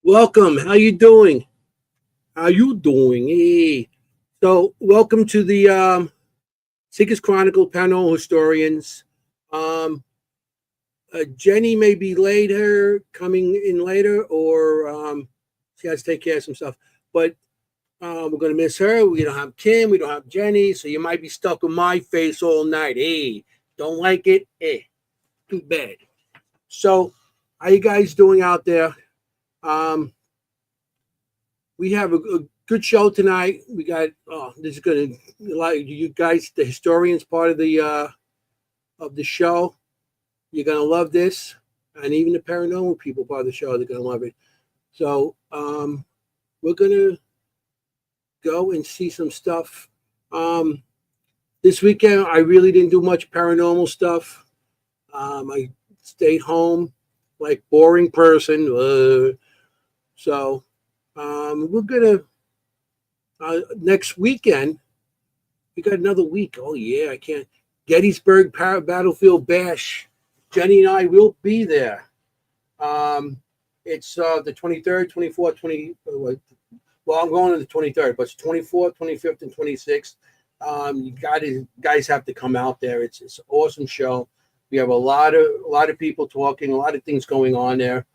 Welcome. How you doing? How you doing? Hey. So, welcome to the Seekers Chronicles Paranormal Historians. Um, Jennie may be later, coming in later, or she has to take care of some stuff. But we're going to miss her. We don't have Kimm. We don't have Jennie. So, you might be stuck with my face all night. Hey, don't like it? Hey, too bad. So, how you guys doing out there? Um, we have a good show tonight. We got this is going to like you guys, the historians part of the show. You're going to love this, and even the paranormal people part of the show, they're going to love it. So we're going to go and see some stuff. This weekend, I really didn't do much paranormal stuff. I stayed home like boring person. So we're gonna next weekend. We got another week. Oh yeah, I can't. Gettysburg Battlefield Bash. Jennie and I will be there. It's the 23rd, 24th, 20. Well, I'm going on the 23rd, but it's 24th, 25th, and 26th. You guys have to come out there. It's an awesome show. We have a lot of people talking, a lot of things going on there.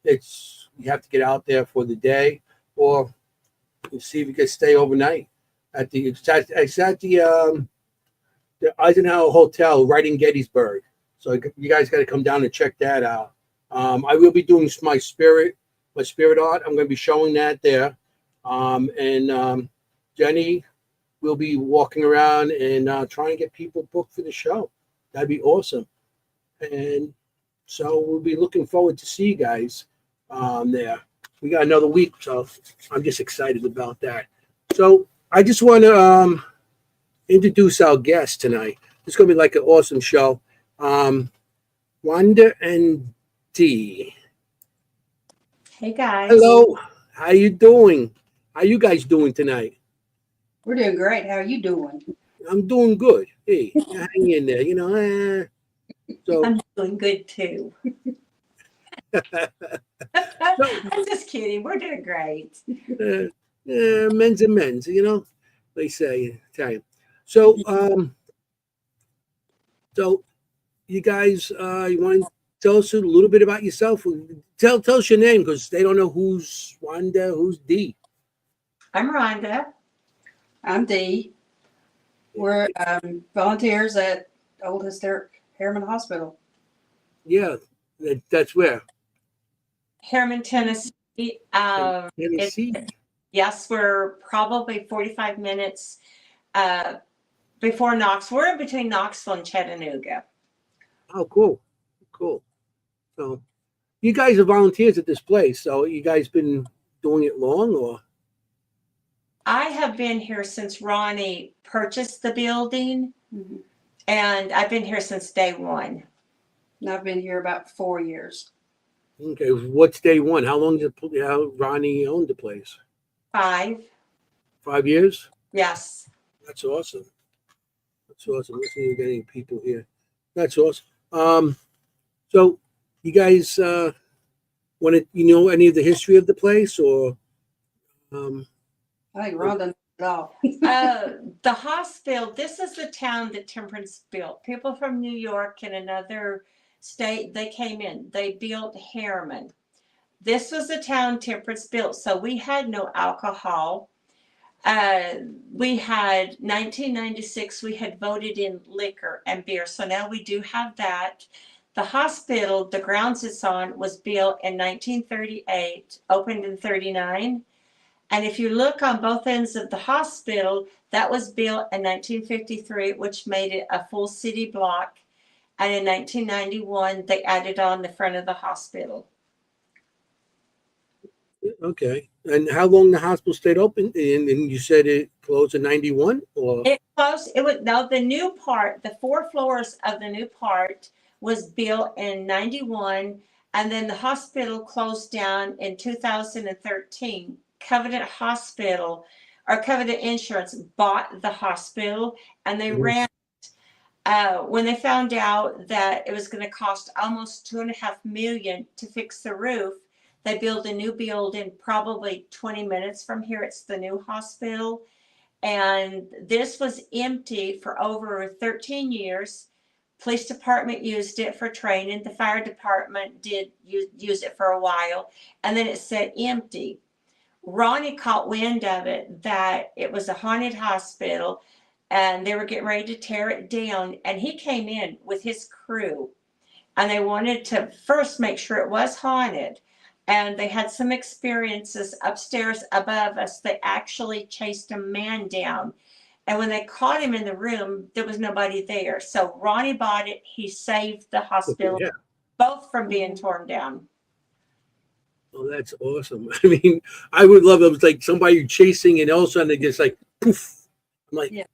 It's you have to get out there for the day, or see if you can stay overnight at the Eisenhower Hotel right in Gettysburg. So you guys got to come down and check that out. I will be doing my spirit art. I'm going to be showing that there, and Jennie will be walking around and trying to get people booked for the show. That'd be awesome. And so we'll be looking forward to see you guys there. We got another week, so I'm just excited about that. So I just want to introduce our guest tonight. It's going to be like an awesome show. Wanda and Dee. Hey guys. Hello. How you doing? How you guys doing tonight? We're doing great. How are you doing? I'm doing good. Hey, hang in there. So I'm doing good too. I'm just kidding. We're doing great. men's and men's, they say in Italian. So, so you guys, you want to tell us a little bit about yourself? Tell us your name because they don't know who's Wanda, who's Dee. I'm Rhonda. I'm Dee. We're volunteers at Old Historic Harriman Hospital. Yeah, that's where. Harriman, Tennessee. Tennessee. Yes, we're probably 45 minutes before Knoxville. We're in between Knoxville and Chattanooga. Oh, cool. So you guys are volunteers at this place. So you guys been doing it long, or? I have been here since Ronnie purchased the building, and I've been here since day one. And I've been here about 4 years. Okay, what's day one? How long did Ronnie own the place? 5. 5 years? Yes. That's awesome. Let's see if we're getting people here. That's awesome. So you guys want to any of the history of the place, or? I think Rhonda knows it all. The hospital. This is the town that Temperance built. People from New York and another state, they came in. They built Harriman. This was the town Temperance built. So we had no alcohol. We had 1996. We had voted in liquor and beer. So now we do have that. The hospital, the grounds it's on, was built in 1938, opened in 39. And if you look on both ends of the hospital, that was built in 1953, which made it a full city block. And in 1991, they added on the front of the hospital. Okay. And how long the hospital stayed open? And you said it closed in 91, or? It closed. It was the new part. The 4 floors of the new part was built in 91, and then the hospital closed down in 2013. Covenant Hospital or Covenant Insurance bought the hospital, and they ran. When they found out that it was going to cost almost $2.5 million to fix the roof, They built a new building probably 20 minutes from here. It's the new hospital. And this was empty for over 13 years. Police department used it for training. The fire department did use it for a while. And then it sat empty. Ronnie caught wind of it, that it was a haunted hospital and they were getting ready to tear it down. And he came in with his crew and they wanted to first make sure it was haunted. And they had some experiences upstairs above us. They actually chased a man down. And when they caught him in the room, there was nobody there. So Ronnie bought it. He saved the hospital, Yeah. both from being torn down. Oh, that's awesome. I mean, I would love it was like somebody chasing and all of a sudden they just like poof. I'm like, Yeah.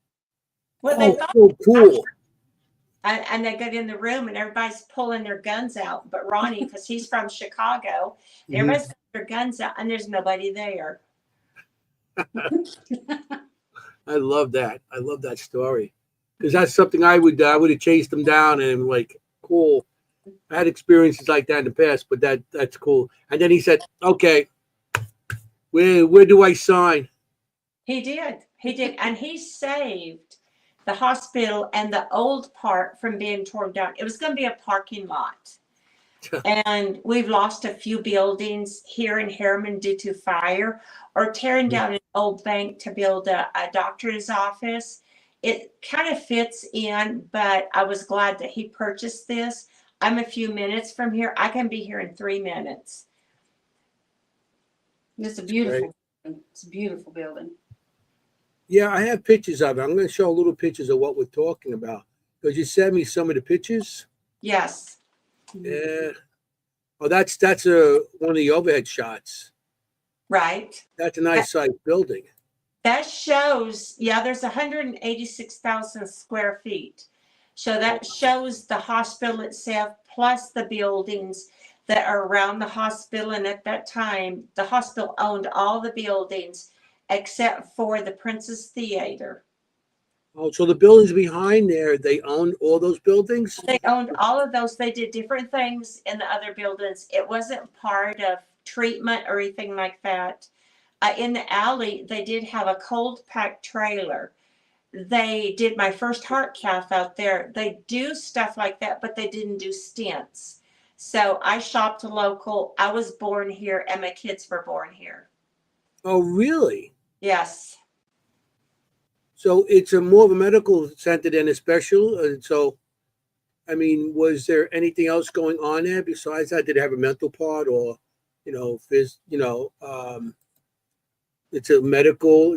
Well, they oh, thought, so cool. and they got in the room and everybody's pulling their guns out. But Ronnie, because he's from Chicago, Mhm. everybody's got their guns out and there's nobody there. I love that. I love that story because that's something I would have chased them down and like cool. I had experiences like that in the past, but that's cool. And then he said, "Okay, where do I sign?" He did. He did. And he saved the hospital and the old part from being torn down. It was going to be a parking lot. And we've lost a few buildings here in Harriman due to fire or tearing down an old bank to build a doctor's office. It kind of fits in, but I was glad that he purchased this. I'm a few minutes from here. I can be here in 3 minutes. It's a beautiful building. It's a beautiful building. Yeah, I have pictures of it. I'm going to show little pictures of what we're talking about. Because you sent me some of the pictures. Yes. Yeah. Oh, that's one of the overhead shots. Right. That's a nice sized building. That shows, yeah, there's 186,000 square feet. So that shows the hospital itself plus the buildings that are around the hospital. And at that time, the hospital owned all the buildings except for the Princess Theater. Oh, so the buildings behind there, they own all those buildings? They owned all of those. They did different things in the other buildings. It wasn't part of treatment or anything like that. In the alley, they did have a cold pack trailer. They did my first heart cath out there. They do stuff like that, but they didn't do stents. So I shopped local. I was born here and my kids were born here. Oh, really? Yes. So it's a more of a medical center than a special. So, I mean, was there anything else going on there besides that? Did it have a mental part or, it's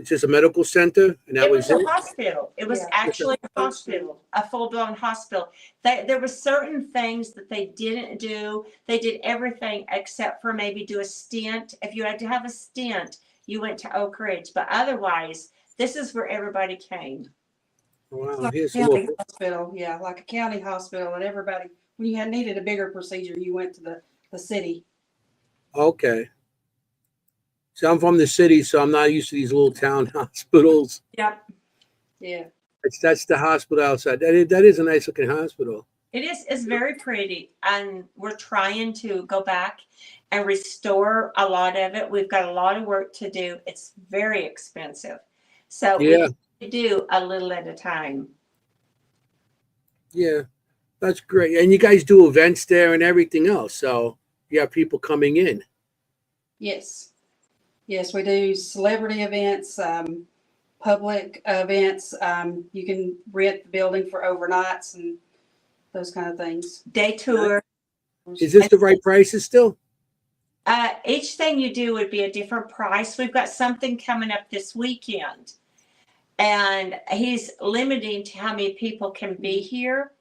just a medical center, and that It was was a it? hospital. It was Yeah. actually a hospital, a full-blown hospital. There were certain things that they didn't do. They did everything except for maybe do a stent. If you had to have a stent, you went to Oak Ridge. But otherwise, this is where everybody came. Wow, Like here's a some more. county hospital, yeah, like a county hospital, and everybody, when you had needed a bigger procedure, you went to the city. Okay. So I'm from the city, so I'm not used to these little town hospitals. Yep. Yeah. That's the hospital outside. That is a nice looking hospital. It is. It's very pretty. And we're trying to go back and restore a lot of it. We've got a lot of work to do. It's very expensive. So Yeah. we do a little at a time. Yeah, that's great. And you guys do events there and everything else. So you have people coming in. Yes. Yes, we do celebrity events, public events. You can rent the building for overnights and those kind of things. Day tour. Is this the right prices still? Each thing you do would be a different price. We've got something coming up this weekend. And he's limiting to how many people can be here.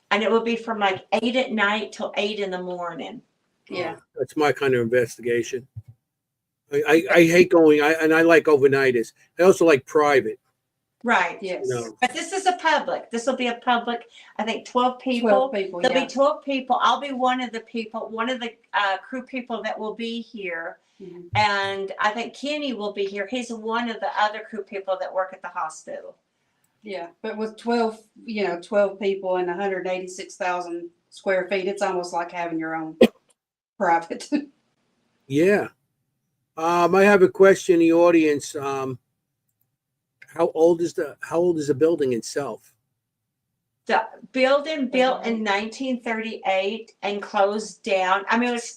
And it will be from like 8 at night till 8 in the morning. Yeah. Oh, that's my kind of investigation. I hate going, and I like overnighters. I also like private. Right. Yes. No. But this is a public. This will be a public, I think 12 people. 12 people, There'll yeah. be 12 people. I'll be one of the people, one of the crew people that will be here. Mhm. And I think Kenny will be here. He's one of the other crew people that work at the hospital. Yeah, but with 12 people and 186,000 square feet, it's almost like having your own private. Yeah. I have a question in the audience. How old is the building itself? The building built in 1938 and closed down. I mean, it's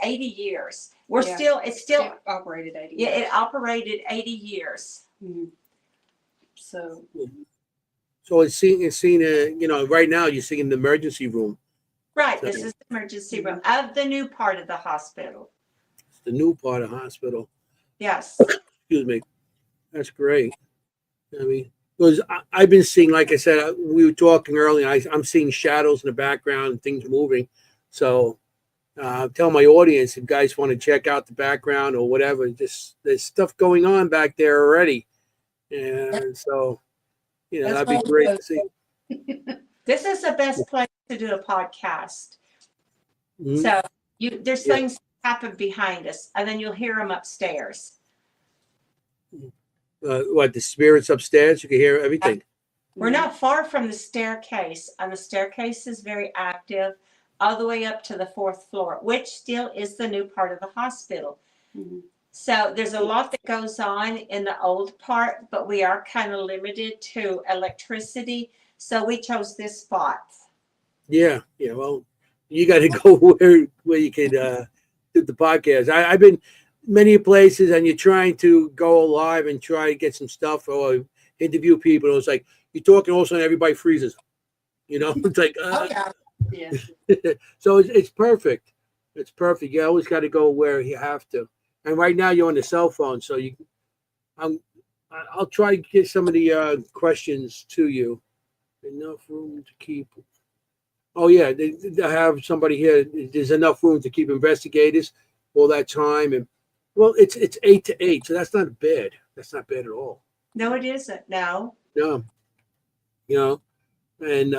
80 years. Yeah. It's still, It operated 80 yeah, years. it operated 80 years. Mhm. So, So it's seen right now you're seeing the emergency room. Right, So this is the emergency room of the new part of the hospital. it's the new part of the hospital. Yes. Excuse me. That's great. I mean, because I've been seeing, like I said, we were talking earlier. I'm seeing shadows in the background and things moving. So tell my audience if you guys want to check out the background or whatever. Just there's stuff going on back there already, and so that's that'd be all we great know. to see. This is the best place to do a podcast. Mhm. So there's Yeah. things that happen behind us, and then you'll hear them upstairs. What the spirits upstairs? You can hear everything. We're not far from the staircase, and the staircase is very active all the way up to the fourth floor, which still is the new part of the hospital. Mhm. So there's a lot that goes on in the old part, but we are kind of limited to electricity. So we chose this spot. Yeah. Well, you got to go where you can do the podcast. I've been many places, and you're trying to go live and try to get some stuff or interview people. It's like you're talking, all of a sudden everybody freezes. It's like Oh, yeah. Yeah. so it's perfect. It's perfect. You always got to go where you have to. And right now you're on the cell phone, so I'll try to get some of the questions to you. Enough room to keep. Oh yeah, they have somebody here. There's enough room to keep investigators all that time, and well, it's 8 to 8, so that's not bad. That's not bad at all. No, it isn't. No. No, and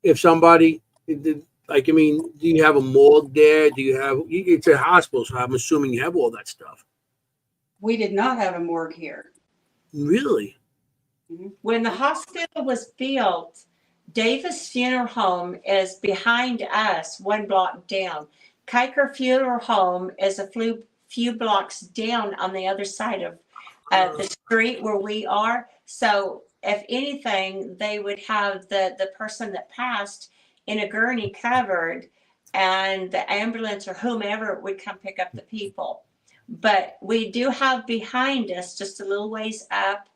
if somebody like, I mean, do you have a morgue there? Do you have? It's a hospital, so I'm assuming you have all that stuff. We did not have a morgue here. Really? When the hospital was built, Davis Funeral Home is behind us, one block down. Kiker Funeral Home is a few blocks down on the other side of the street where we are. So if anything, they would have the person that passed in a gurney covered, and the ambulance or whomever would come pick up the people. But we do have behind us, just a little ways up,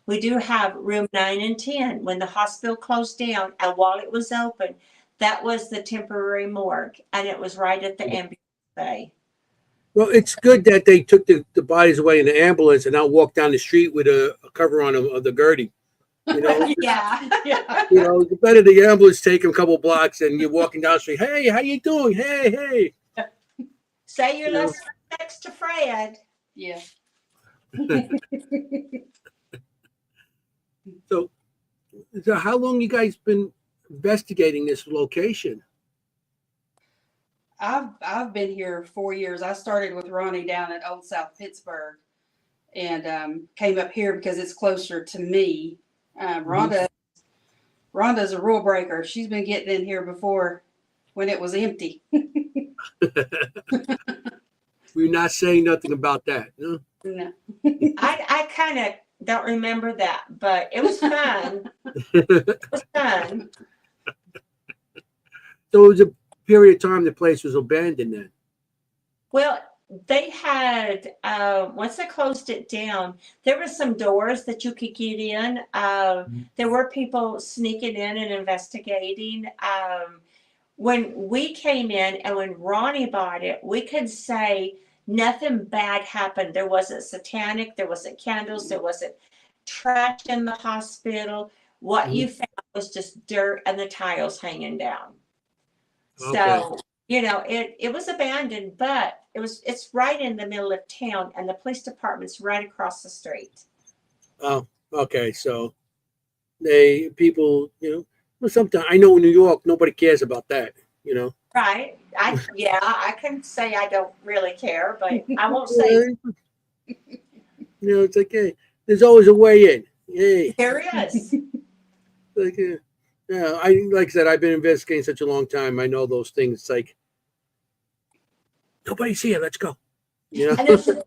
we do have room 9 and 10. When the hospital closed down and while it was open, that was the temporary morgue, and it was right at the ambulance bay. Well, it's good that they took the bodies away in the ambulance and now walk down the street with a cover on them of the gurney. Yeah. Yeah. The better the ambulance take them a couple blocks and you're walking down the street. Hey, how you doing? Hey. Say your last next to Fred. Yeah. So how long you guys been investigating this location? I've been here 4 years. I started with Ronnie down at Old South Pittsburgh, and came up here because it's closer to me. Rhonda's a rule breaker. She's been getting in here before when it was empty. We're not saying nothing about that. No? No. I kind of don't remember that, but it was fun. It was fun. So it was a period of time the place was abandoned then. Well, they had once they closed it down, there were some doors that you could get in. There were people sneaking in and investigating. When we came in and when Ronnie bought it, we could say nothing bad happened. There wasn't satanic, there wasn't candles, there wasn't trash in the hospital. What you found was just dirt and the tiles hanging down. Okay. So, it was abandoned, but it's right in the middle of town, and the police department's right across the street. Oh, okay. So people, well, sometimes I know in New York nobody cares about that. Right. I can say I don't really care, but I won't say It's like, hey, there's always a way in. Hey, there is. like, yeah, like I said, I've been investigating such a long time. I know those things. It's like Nobody's here. Let's go. You know? And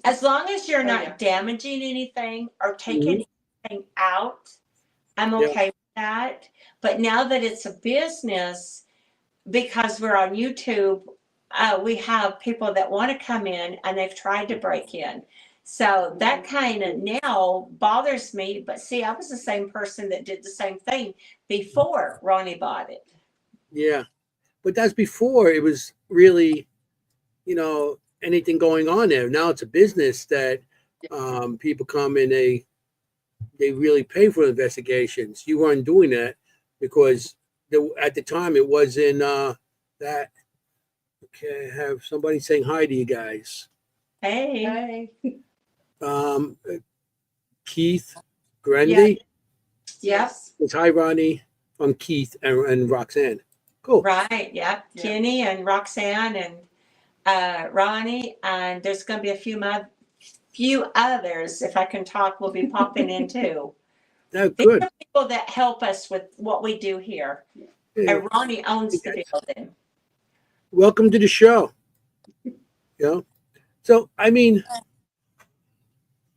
as long as you're not yeah. damaging anything or taking Mhm. anything out, I'm Yeah. okay with that. But now that it's a business, because we're on YouTube, we have people that want to come in and they've tried to break in. So that kind of now bothers me. But see, I was the same person that did the same thing before Ronnie bought it. Yeah. But that's before it was really, anything going on there. Now it's a business that people come and they really pay for investigations. You weren't doing that because at the time it was in that. Okay, I have somebody saying hi to you guys. Hey. Hey. Um, Keith Grandy. Yes. It's hi, Ronnie, from Keith and Roxanne. Cool. Right. Yep. Yeah. Kenny and Roxanne and Ronnie, and there's going to be a few others, if I can talk, will be popping in too. Oh, These good. are people that help us with what we do here. Yeah. And Ronnie owns the building. Welcome to the show. So I mean,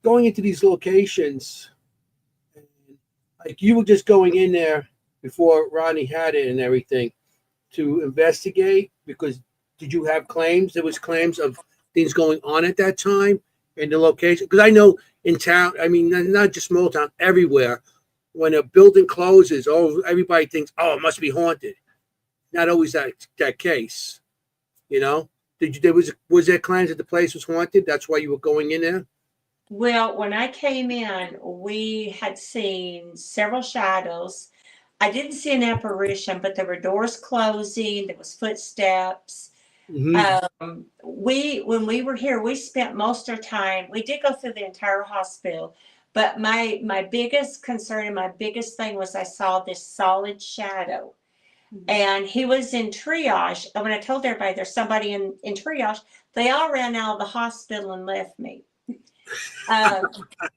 going into these locations, like you were just going in there before Ronnie had it and everything to investigate because did you have claims? There was claims of things going on at that time in the location because I know in town, I mean, not just small town, everywhere. When a building closes, everybody thinks, oh, it must be haunted. Not always that case, you know. Was there claims that the place was haunted? That's why you were going in there. Well, when I came in, we had seen several shadows. I didn't see an apparition, but there were doors closing. There was footsteps. Mm-hmm. When we were here, we spent most of our time. We did go through the entire hospital, but my biggest concern and my biggest thing was I saw this solid shadow, and he was in triage. And when I told everybody there's somebody in triage, they all ran out of the hospital and left me.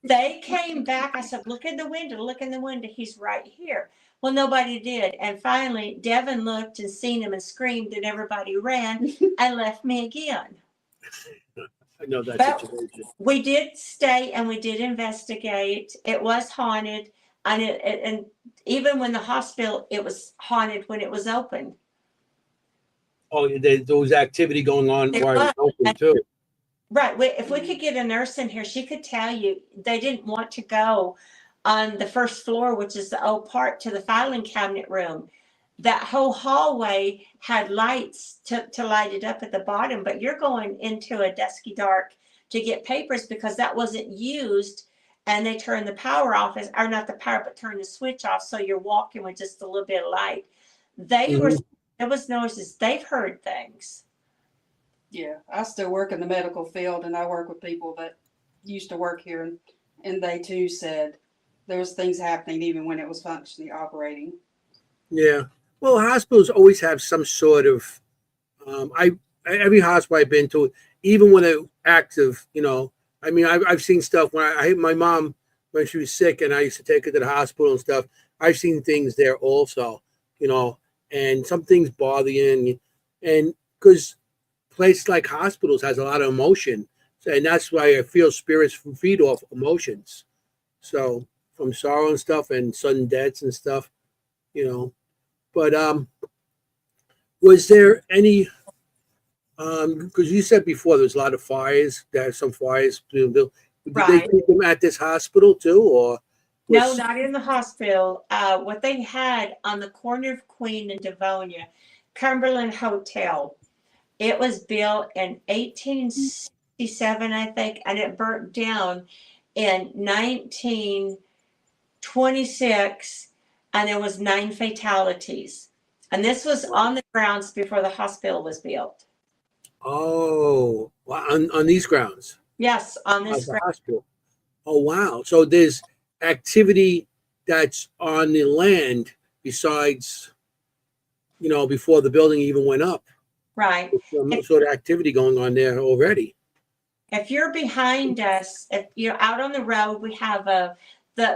They came back. I said, look in the window, look in the window. He's right here. Well, nobody did. And finally, Devin looked and seen him and screamed, and everybody ran and left me again. I know that But situation. we did stay and we did investigate. It was haunted. And even when the hospital, it was haunted when it was open. Oh, there was activity going on It while it was was. open too. Right. If we could get a nurse in here, she could tell you they didn't want to go on the first floor, which is the old part, to the filing cabinet room. That whole hallway had lights to light it up at the bottom, but you're going into a dusky dark to get papers because that wasn't used. And they turned the power off, or not the power, but turned the switch off. So you're walking with just a little bit of light. Mhm. There was noises. They've heard things. Yeah, I still work in the medical field, and I work with people that used to work here, and they too said there was things happening even when it was functionally operating. Yeah. Well, hospitals always have some sort of. I every hospital I've been to, even when they're active, I mean, I've seen stuff when I my mom when she was sick, and I used to take her to the hospital and stuff. I've seen things there also, and some things bother you, and because places like hospitals has a lot of emotion, and that's why I feel spirits feed off emotions. So from sorrow and stuff, and sudden deaths and stuff, you know. But was there any? Because you said before there's a lot of fires. There's some fires. Did they Right. keep them at this hospital too, or? No, not in the hospital. What they had on the corner of Queen and Devonia, Cumberland Hotel. It was built in 1867, I think, and it burnt down in 1926, and there was 9 fatalities. And this was on the grounds before the hospital was built. Oh, on these grounds Yes, on this of the ground. hospital. Oh, wow. So there's activity that's on the land besides, before the building even went up. Right. There's some sort of activity going on there already. If you're behind us, if you're out on the road, we have the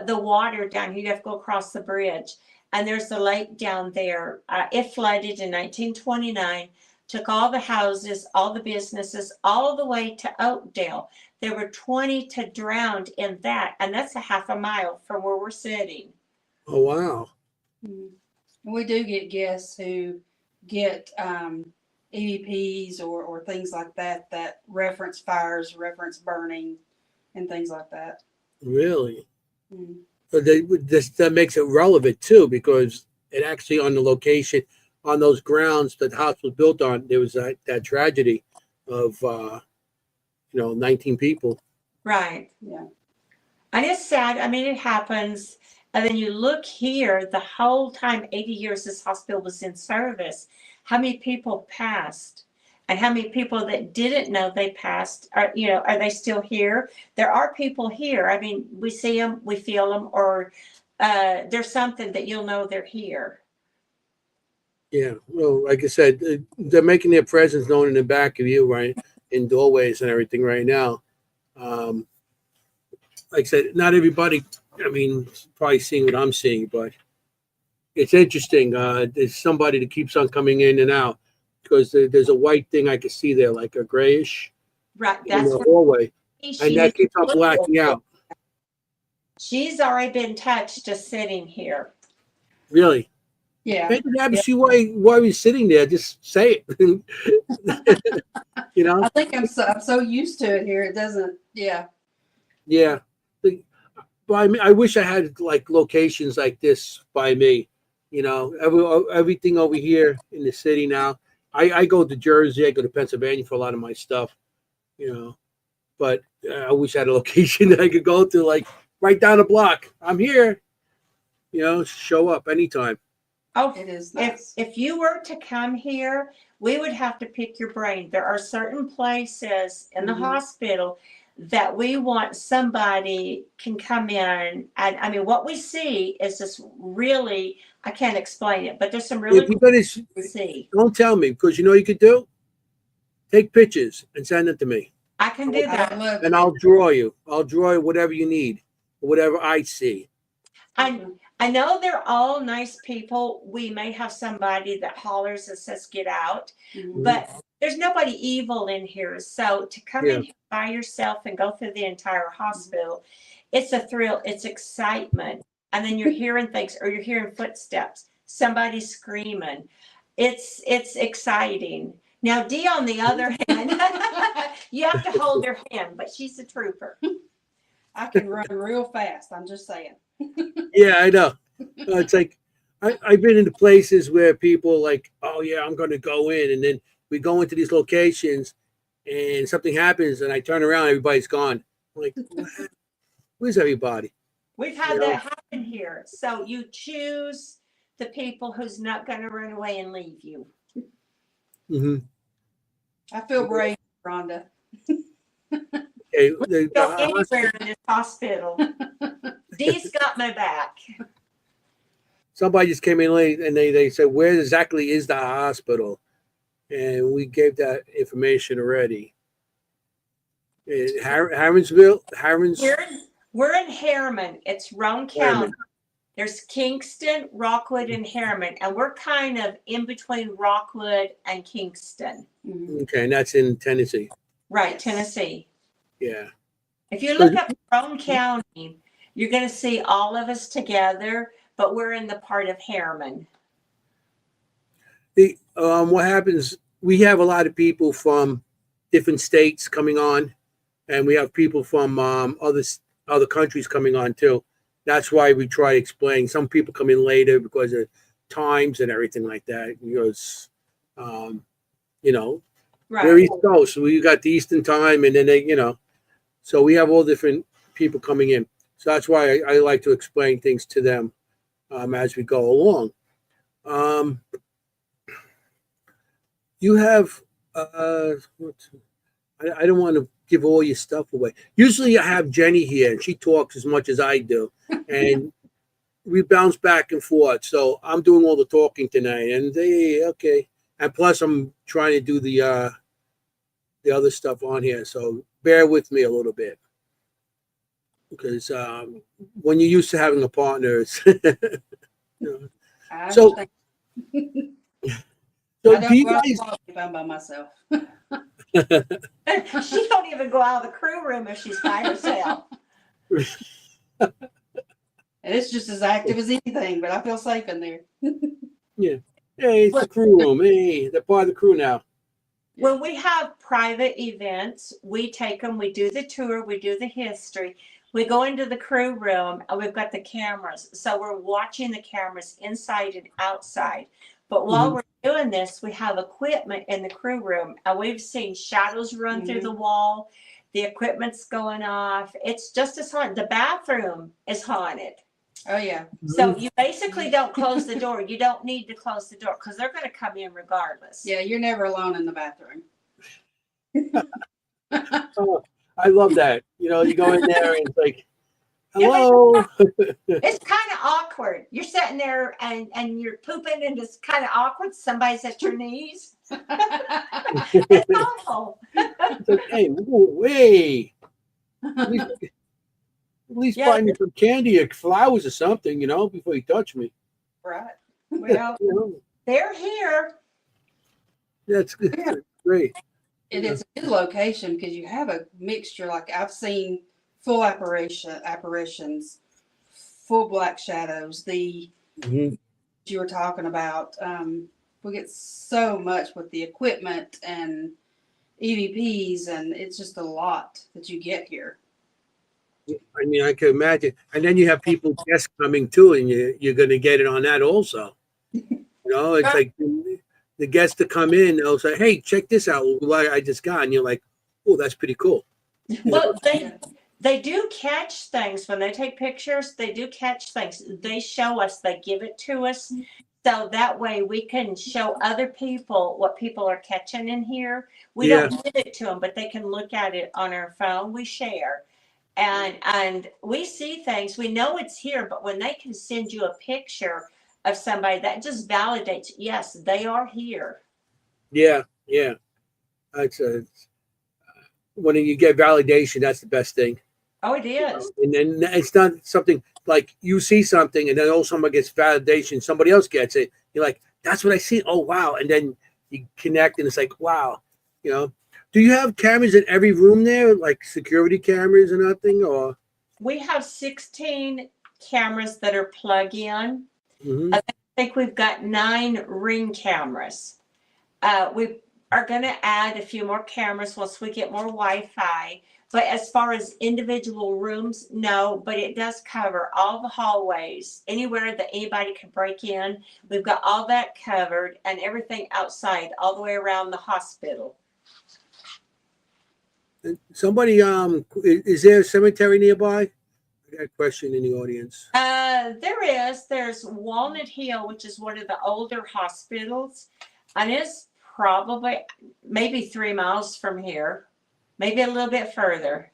water down here. You have to go across the bridge, and there's the lake down there. It flooded in 1929 took all the houses, all the businesses, all the way to Oakdale. There were 22 drowned in that, and that's a half a mile from where we're sitting. Oh, wow. Mhm. We do get guests who get EVPs or things like that that reference fires, reference burning, and things like that. Really? Mhm. But that makes it relevant too, because it actually on the location, on those grounds that the house was built on, there was that tragedy of 19 people. Right. Yeah. And it's sad. I mean, it happens. And then you look here, the whole time, 80 years this hospital was in service, how many people passed? And how many people that didn't know they passed are they still here? There are people here. I mean, we see them, we feel them, or there's something that you'll know they're here. Yeah. Well, like I said, they're making their presence known in the back of you, right? In doorways and everything right now. Like I said, not everybody, I mean, probably seeing what I'm seeing, but it's interesting. There's somebody that keeps on coming in and out because there's a white thing I can see there, like a grayish Right. in That's the where hallway, she and that keeps on blacking out. She's already been touched just sitting here. Really? Yeah. Maybe that see why we're sitting there. Just say it. I think I'm so used to it here. It doesn't. Yeah. Yeah. But I wish I had like locations like this by me. Everything over here in the city now. I go to Jersey, I go to Pennsylvania for a lot of my stuff. But I wish I had a location that I could go to, like right down the block. I'm here. Show up anytime. Oh, It is nice. if you were to come here, we would have to pick your brain. There are certain places in the Mhm. hospital that we want somebody can come in. And I mean, what we see is just really, I can't explain it, but there's some really If you cool better to see. don't tell me, because you know what you could do? Take pictures and send it to me. I can do I that. would love And to. I'll draw you. I'll draw you whatever you need, whatever I see. I know they're all nice people. We may have somebody that hollers and says, get out, Mhm. but there's nobody evil in here. So to come Yeah. in here by yourself and go through the entire hospital, it's a thrill, it's excitement. And then you're hearing things or you're hearing footsteps, somebody screaming. It's exciting. Now, Dee, on the other hand, you have to hold her hand, but she's a trooper. I can run real fast. I'm just saying. Yeah, I know. It's like I've been into places where people are like, oh yeah, I'm going to go in, and then we go into these locations, and something happens, and I turn around, everybody's gone. I'm like, where's everybody? We've had that happen here. So you choose the people who's not going to run away and leave you. Mm-hmm. I feel brave, Rhonda. Okay, Go anywhere in this hospital. Dee's got my back. somebody just came in late, and they said, where exactly is the hospital? And we gave that information already. Harrimansville, We're in Harriman. It's Roane County. There's Kingston, Rockwood, and Harriman, and we're kind of in between Rockwood and Kingston. Mhm. Okay, and that's in Tennessee. Right, Yes. Tennessee. Yeah. If you look up Roane County, you're going to see all of us together, but we're in the part of Harriman. What happens? We have a lot of people from different states coming on, and we have people from other countries coming on too. That's why we try to explain. Some people come in later because of times and everything like that. Because, we're Right. East Coast, so we got the Eastern time, and then so we have all different people coming in. So that's why I like to explain things to them as we go along. You have I don't want to give all your stuff away. Usually I have Jennie here and she talks as much as I do, and we bounce back and forth. So I'm doing all the talking tonight, and okay. And plus I'm trying to do the other stuff on here, so bear with me a little bit, because when you're used to having a partner, it's I so understand. So I do don't you go out guys? if I'm by myself. She don't even go out of the crew room if she's by herself. And it's just as active as anything, but I feel safe in there. Yeah. Hey, it's the crew room. Hey, they're part of the crew now. When we have private events, we take them, we do the tour, we do the history. We go into the crew room and we've got the cameras. So we're watching the cameras inside and outside. But while we're doing this, we have equipment in the crew room and we've seen shadows run through the wall. The equipment's going off. It's just as haunted. The bathroom is haunted. Oh yeah. So you basically don't close the door. You don't need to close the door because they're going to come in regardless. Yeah, you're never alone in the bathroom. Oh, I love that. You know, you go in there and it's like, hello. It's kind of awkward. You're sitting there and you're pooping and it's kind of awkward. Somebody's at your knees. It's awful. It's like, hey, hey. At least Yeah. find me some candy or flowers or something, you know, before you touch me. Right. Well, You know, they're here. that's good. Yeah. Great. And it's a good location because you have a mixture. Like I've seen full apparitions, full black shadows. The Mhm. you were talking about, we get so much with the equipment and EVPs, and it's just a lot that you get here. I mean, I can imagine. And then you have people guests coming too, and you're going to get it on that also. You know, it's like the guests to come in, they'll say, hey, check this out. What I just got. And you're like, oh, that's pretty cool. Well, they do catch things when they take pictures. They do catch things. They show us. They give it to us. So that way we can show other people what people are catching in here. We Yeah. don't give it to them, but they can look at it on our phone. We share. And we see things. We know it's here, but when they can send you a picture of somebody, that just validates, yes, they are here. Yeah. Yeah. That's when you get validation, that's the best thing. Oh, it is. And then it's not something like you see something and then oh, someone gets validation, somebody else gets it. You're like, that's what I see. Oh, wow. And then you connect and it's like, wow, you know. Do you have cameras in every room there, like security cameras or nothing? Or We have 16 cameras that are plug in. Mhm. I think we've got 9 ring cameras. We are going to add a few more cameras once we get more Wi-Fi. But as far as individual rooms, no, but it does cover all the hallways, anywhere that anybody can break in. We've got all that covered and everything outside, all the way around the hospital. Somebody, is there a cemetery nearby? I got a question in the audience. There's Walnut Hill, which is one of the older hospitals, and it's probably maybe 3 miles from here, maybe a little bit further.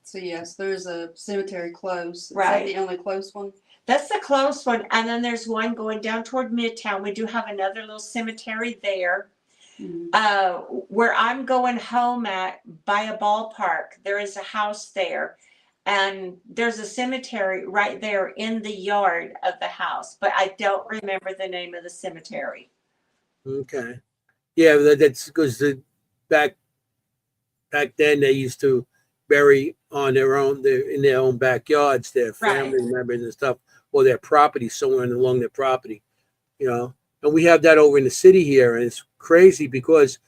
So yes, there's a cemetery close. Is Right. that the only close one? That's the close one, and then there's one going down toward Midtown. We do have another little cemetery there. Where I'm going home at by a ballpark, there is a house there. And there's a cemetery right there in the yard of the house, but I don't remember the name of the cemetery. Okay. Yeah, that's because back then they used to bury on their own, in their own backyards, their family members and stuff, or their property somewhere along their property, you know. And we have that over in the city here, and it's crazy because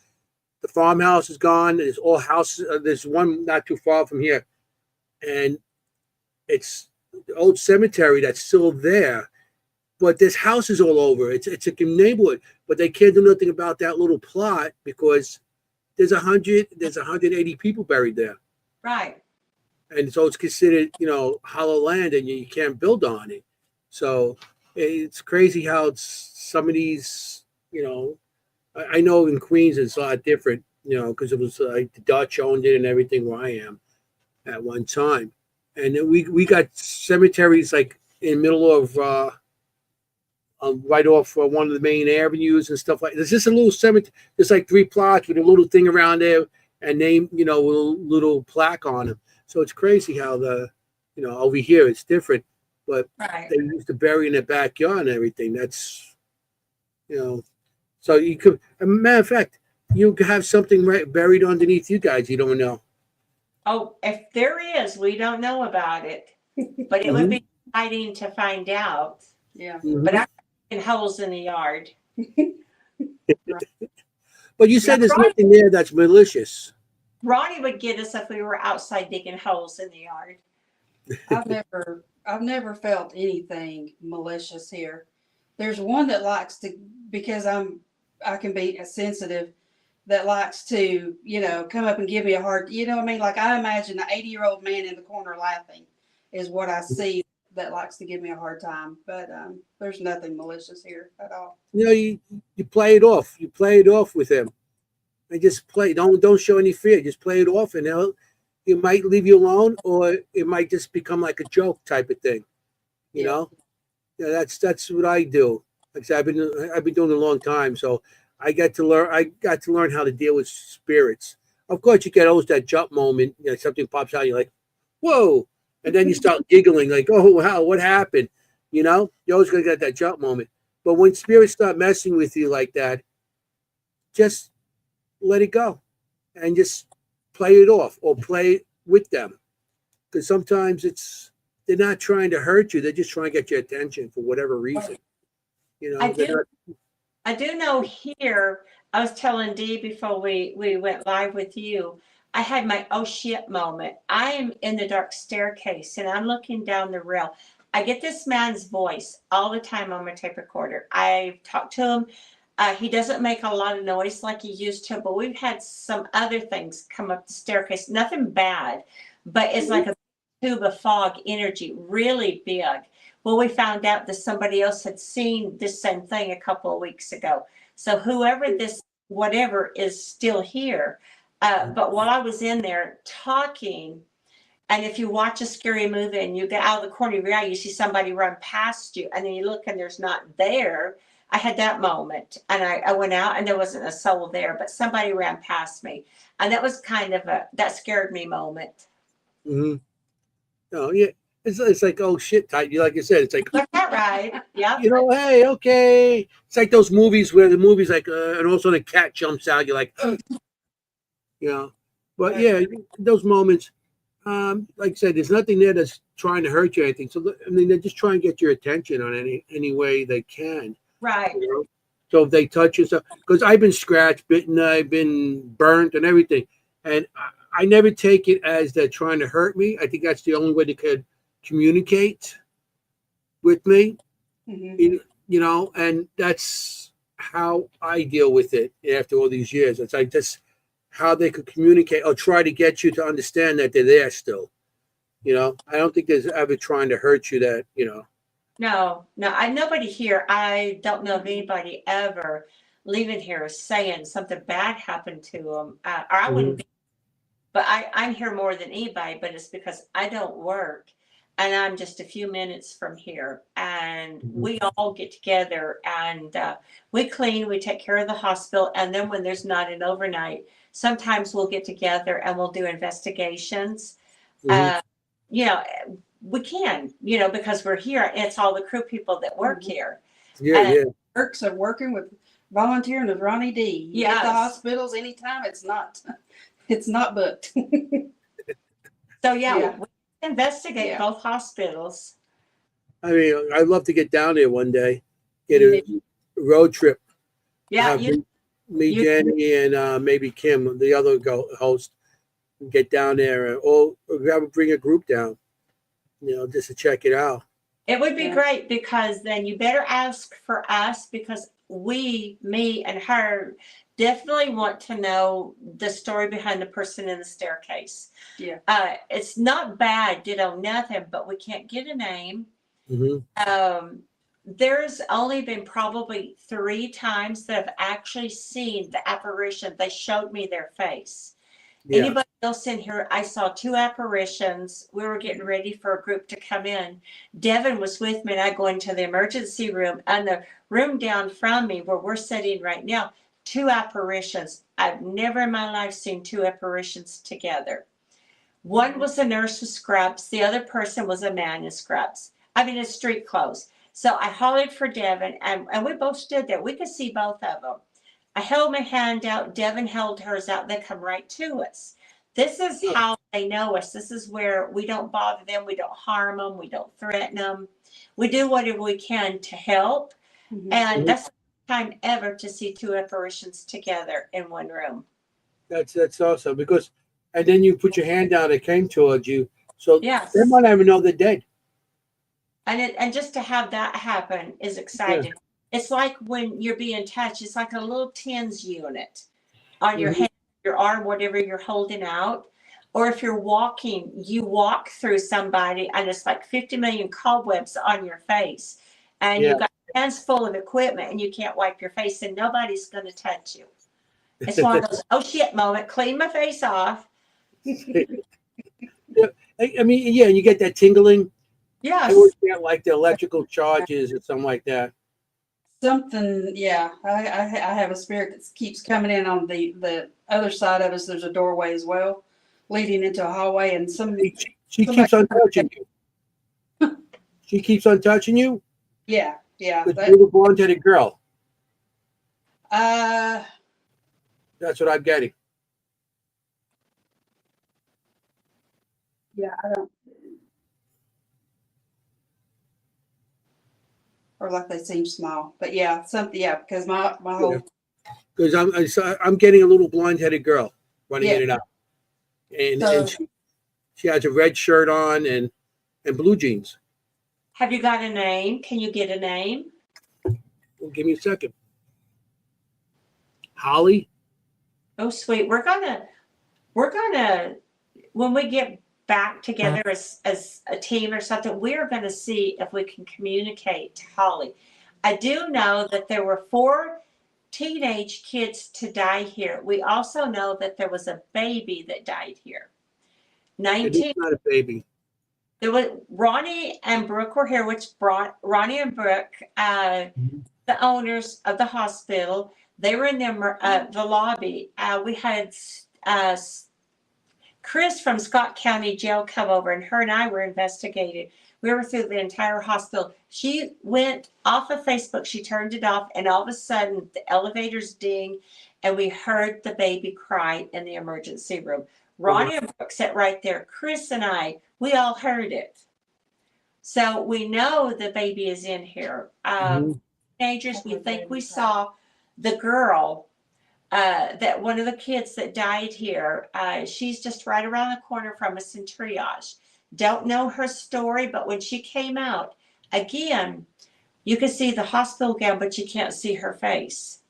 the farmhouse is gone. There's all houses. There's one not too far from here, and it's the old cemetery that's still there. But there's houses all over. It's a neighborhood, but they can't do nothing about that little plot because there's 180 people buried there. Right. And so it's considered, you know, hollow land, and you can't build on it. So it's crazy how some of these, you know, I know in Queens it's a lot different, you know, because it was like the Dutch owned it and everything where I am at one time. And then we got cemeteries like in the middle of right off one of the main avenues and stuff like. There's just a little cemetery. There's like 3 plots with a little thing around there and name, you know, with a little plaque on them. So it's crazy how you know, over here it's different, but Right. they used to bury in their backyard and everything. That's, you know, So you could, a matter of fact, you could have something right buried underneath you guys. You don't know. Oh, if there is, we don't know about it, but it would Mhm. be exciting to find out. Yeah. Mhm. But I'm in holes in the yard. But you said Yeah, there's nothing there that's malicious. Ronnie would get us if we were outside digging holes in the yard. I've never felt anything malicious here. There's one that likes to, because I can be sensitive, that likes to, come up and give me a hard, what I mean? Like I imagine the 80-year-old man in the corner laughing is what I see that likes to give me a hard time. But there's nothing malicious here at all. You know, you play it off. You play it off with him, and just play. Don't show any fear. Just play it off, and it might leave you alone, or it might just become like a joke type of thing. You Yeah. know, yeah, that's what I do. Like I said, I've been doing it a long time, so I got to learn. I got to learn how to deal with spirits. Of course, you get always that jump moment. Something pops out, you're like, "Whoa!" And then you start giggling, like, "Oh wow, what happened?" You always gonna get that jump moment. But when spirits start messing with you like that, just let it go, and just play it off or play with them. Because sometimes they're not trying to hurt you; they're just trying to get your attention for whatever reason. I They're do not. I do know here, I was telling Dee before we went live with you, I had my oh shit moment. I am in the dark staircase and I'm looking down the rail. I get this man's voice all the time on my tape recorder. I talk to him. He doesn't make a lot of noise like he used to, but we've had some other things come up the staircase. Nothing bad, but it's like a tube of fog energy, really big. Well, we found out that somebody else had seen this same thing a couple of weeks ago. So whoever this whatever is still here. But while I was in there talking, and if you watch a scary movie and you get out of the corner of your eye, you see somebody run past you, and then you look and there's not there. I had that moment, and I went out and there wasn't a soul there, but somebody ran past me, and that was kind of that scared me moment. Mm-hmm. No, yeah, it's like oh shit type. Like you said, it's like Was that right? Yep. hey, okay. It's like those movies where the movie's like, and all of a sudden a cat jumps out. You're like, you know. But yeah, those moments. Like I said, there's nothing there that's trying to hurt you or anything. So I mean, they're just trying to get your attention on any way they can. Right. So if they touch you, because I've been scratched, bitten, I've been burnt, and everything, and I never take it as they're trying to hurt me. I think that's the only way they could communicate with me. Mm-hmm. And that's how I deal with it after all these years. It's like that's how they could communicate or try to get you to understand that they're there still. I don't think there's ever trying to hurt you that. No, nobody here. I don't know of anybody ever leaving here saying something bad happened to them. Or I wouldn't be, but I'm here more than anybody, but it's because I don't work and I'm just a few minutes from here. And we all get together and we clean, we take care of the hospital. And then when there's not an overnight, sometimes we'll get together and we'll do investigations. Mhm. You know, we can, because we're here. It's all the crew people that work here. Yeah, And yeah. Perks of working with volunteering with Ronnie D. You get the Yes. hospitals anytime. It's not booked. so yeah, Yeah. we investigate Yeah. both hospitals. I mean, I'd love to get down there one day, get You a road trip. Yeah, Have me, Jennie, and maybe Kimm, the other host, get down there, or bring a group down, just to check it out. it would be Yeah. great because then you better ask for us because me and her definitely want to know the story behind the person in the staircase. Yeah. It's not bad, ditto nothing, but we can't get a name. Mm-hmm. There's only been probably 3 times that I've actually seen the apparition. They showed me their face. Yeah. Anybody else in here? I saw 2 apparitions. We were getting ready for a group to come in. Devin was with me and I go into the emergency room and the room down from me where we're sitting right now, 2 apparitions. I've never in my life seen 2 apparitions together. One was a nurse with scrubs. The other person was a man in scrubs. I mean, in street clothes. So I hollered for Devin and we both stood there. We could see both of them. I held my hand out. Devin held hers out. They come right to us. This is how they know us. This is where we don't bother them. We don't harm them. We don't threaten them. We do whatever we can to help. Mhm. And that's the first time ever to see two apparitions together in one room. That's awesome because, and then you put your hand down. It came towards you, so Yes. they might not even know they're dead. And just to have that happen is exciting. It's like when you're being touched, it's like a little TENS unit on your Mhm. hand, your arm, whatever you're holding out. Or if you're walking, you walk through somebody and it's like 50 million cobwebs on your face. And Yeah. you've got your hands full of equipment and you can't wipe your face and nobody's going to touch you. It's one of those, oh shit moment, clean my face off. Yeah, I mean, yeah, and you get that tingling. I Yes. always get like the electrical charges or something like that. Something, yeah. I have a spirit that keeps coming in on the other side of us. There's a doorway as well, leading into a hallway, and She keeps on touching you. She keeps on touching you. yeah. The little blonde-headed girl. Uh, That's what I'm getting. yeah, I don't. Or like they seem small, but yeah, something. Yeah, because my whole Because I'm getting a little blonde-headed girl running Yeah. in and out, and So- she has a red shirt on and blue jeans. Have you got a name? Can you get a name? Well, give me a second. Holly. Oh, sweet. We're gonna when we get back together as a team or something, we're gonna see if we can communicate to Holly. I do know that there were 4 teenage kids to die here. We also know that there was a baby that died here. It is 19. not a baby. There was Ronnie and Brooke were here, which brought Ronnie and Brooke, the owners of the hospital. They were in the lobby. We had Chris from Scott County Jail come over, and her and I were investigating. We were through the entire hospital. She went off of Facebook. She turned it off, and all of a sudden, the elevators ding, and we heard the baby cry in the emergency room. Ronnie and Brooke sat right there. Chris and I, we all heard it. So we know the baby is in here. Teenagers, we think we saw the girl, that one of the kids that died here. She's just right around the corner from us in triage. Don't know her story, but when she came out, again, you can see the hospital gown, but you can't see her face.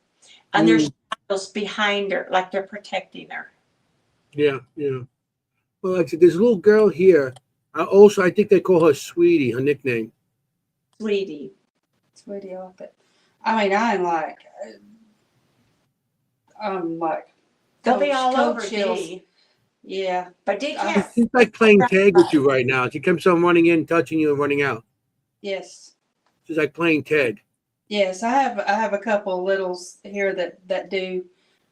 And there's shadows behind her, like they're protecting her. Yeah. Well, like I said, there's a little girl here. I think they call her Sweetie, her nickname. Sweetie. Sweetie, I like it. I mean, I'm like, They'll be all cold over chills. Dee. Yeah. But Dee can't. She's like playing tag with you right now. She comes on running in, touching you, and running out. Yes. She's like playing tag. Yes, I have a couple of littles here that do.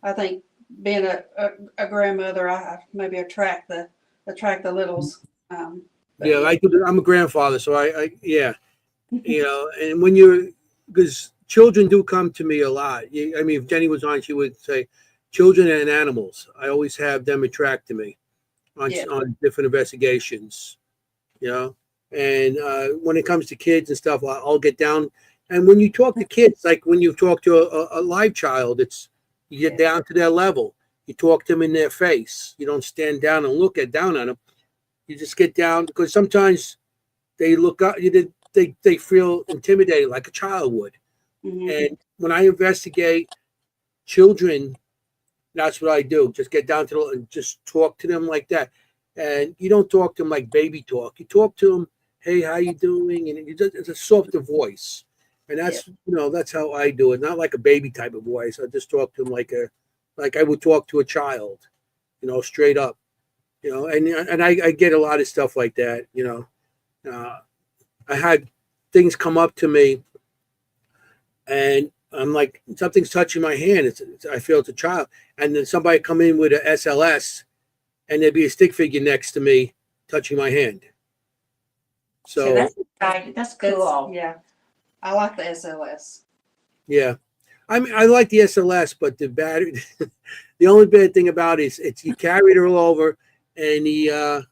I think being a grandmother, I maybe attract the littles. But Yeah, I'm a grandfather, so I yeah, and when because children do come to me a lot. I mean, if Jennie was on, she would say, children and animals. I always have them attract to me on different investigations, And when it comes to kids and stuff, I'll get down. And when you talk to kids, like when you talk to a live child, you get down to their level. You talk to them in their face. You don't stand down and look down on them. You just get down because sometimes they look up. They feel intimidated like a child would. And when I investigate children, that's what I do. Just get down to them and just talk to them like that. And you don't talk to them like baby talk. You talk to them, hey, how you doing? And it's a softer voice. And that's how I do it. Not like a baby type of voice. I just talk to them like I would talk to a child, straight up. And I get a lot of stuff like that. I had things come up to me, and I'm like, something's touching my hand. I feel it's a child, and then somebody come in with a SLS, and there'd be a stick figure next to me touching my hand. So that's exciting. That's cool. Yeah, I like the SLS. Yeah, I mean, I like the SLS, but the battery, the only bad thing about it is it's you carry it all over, and the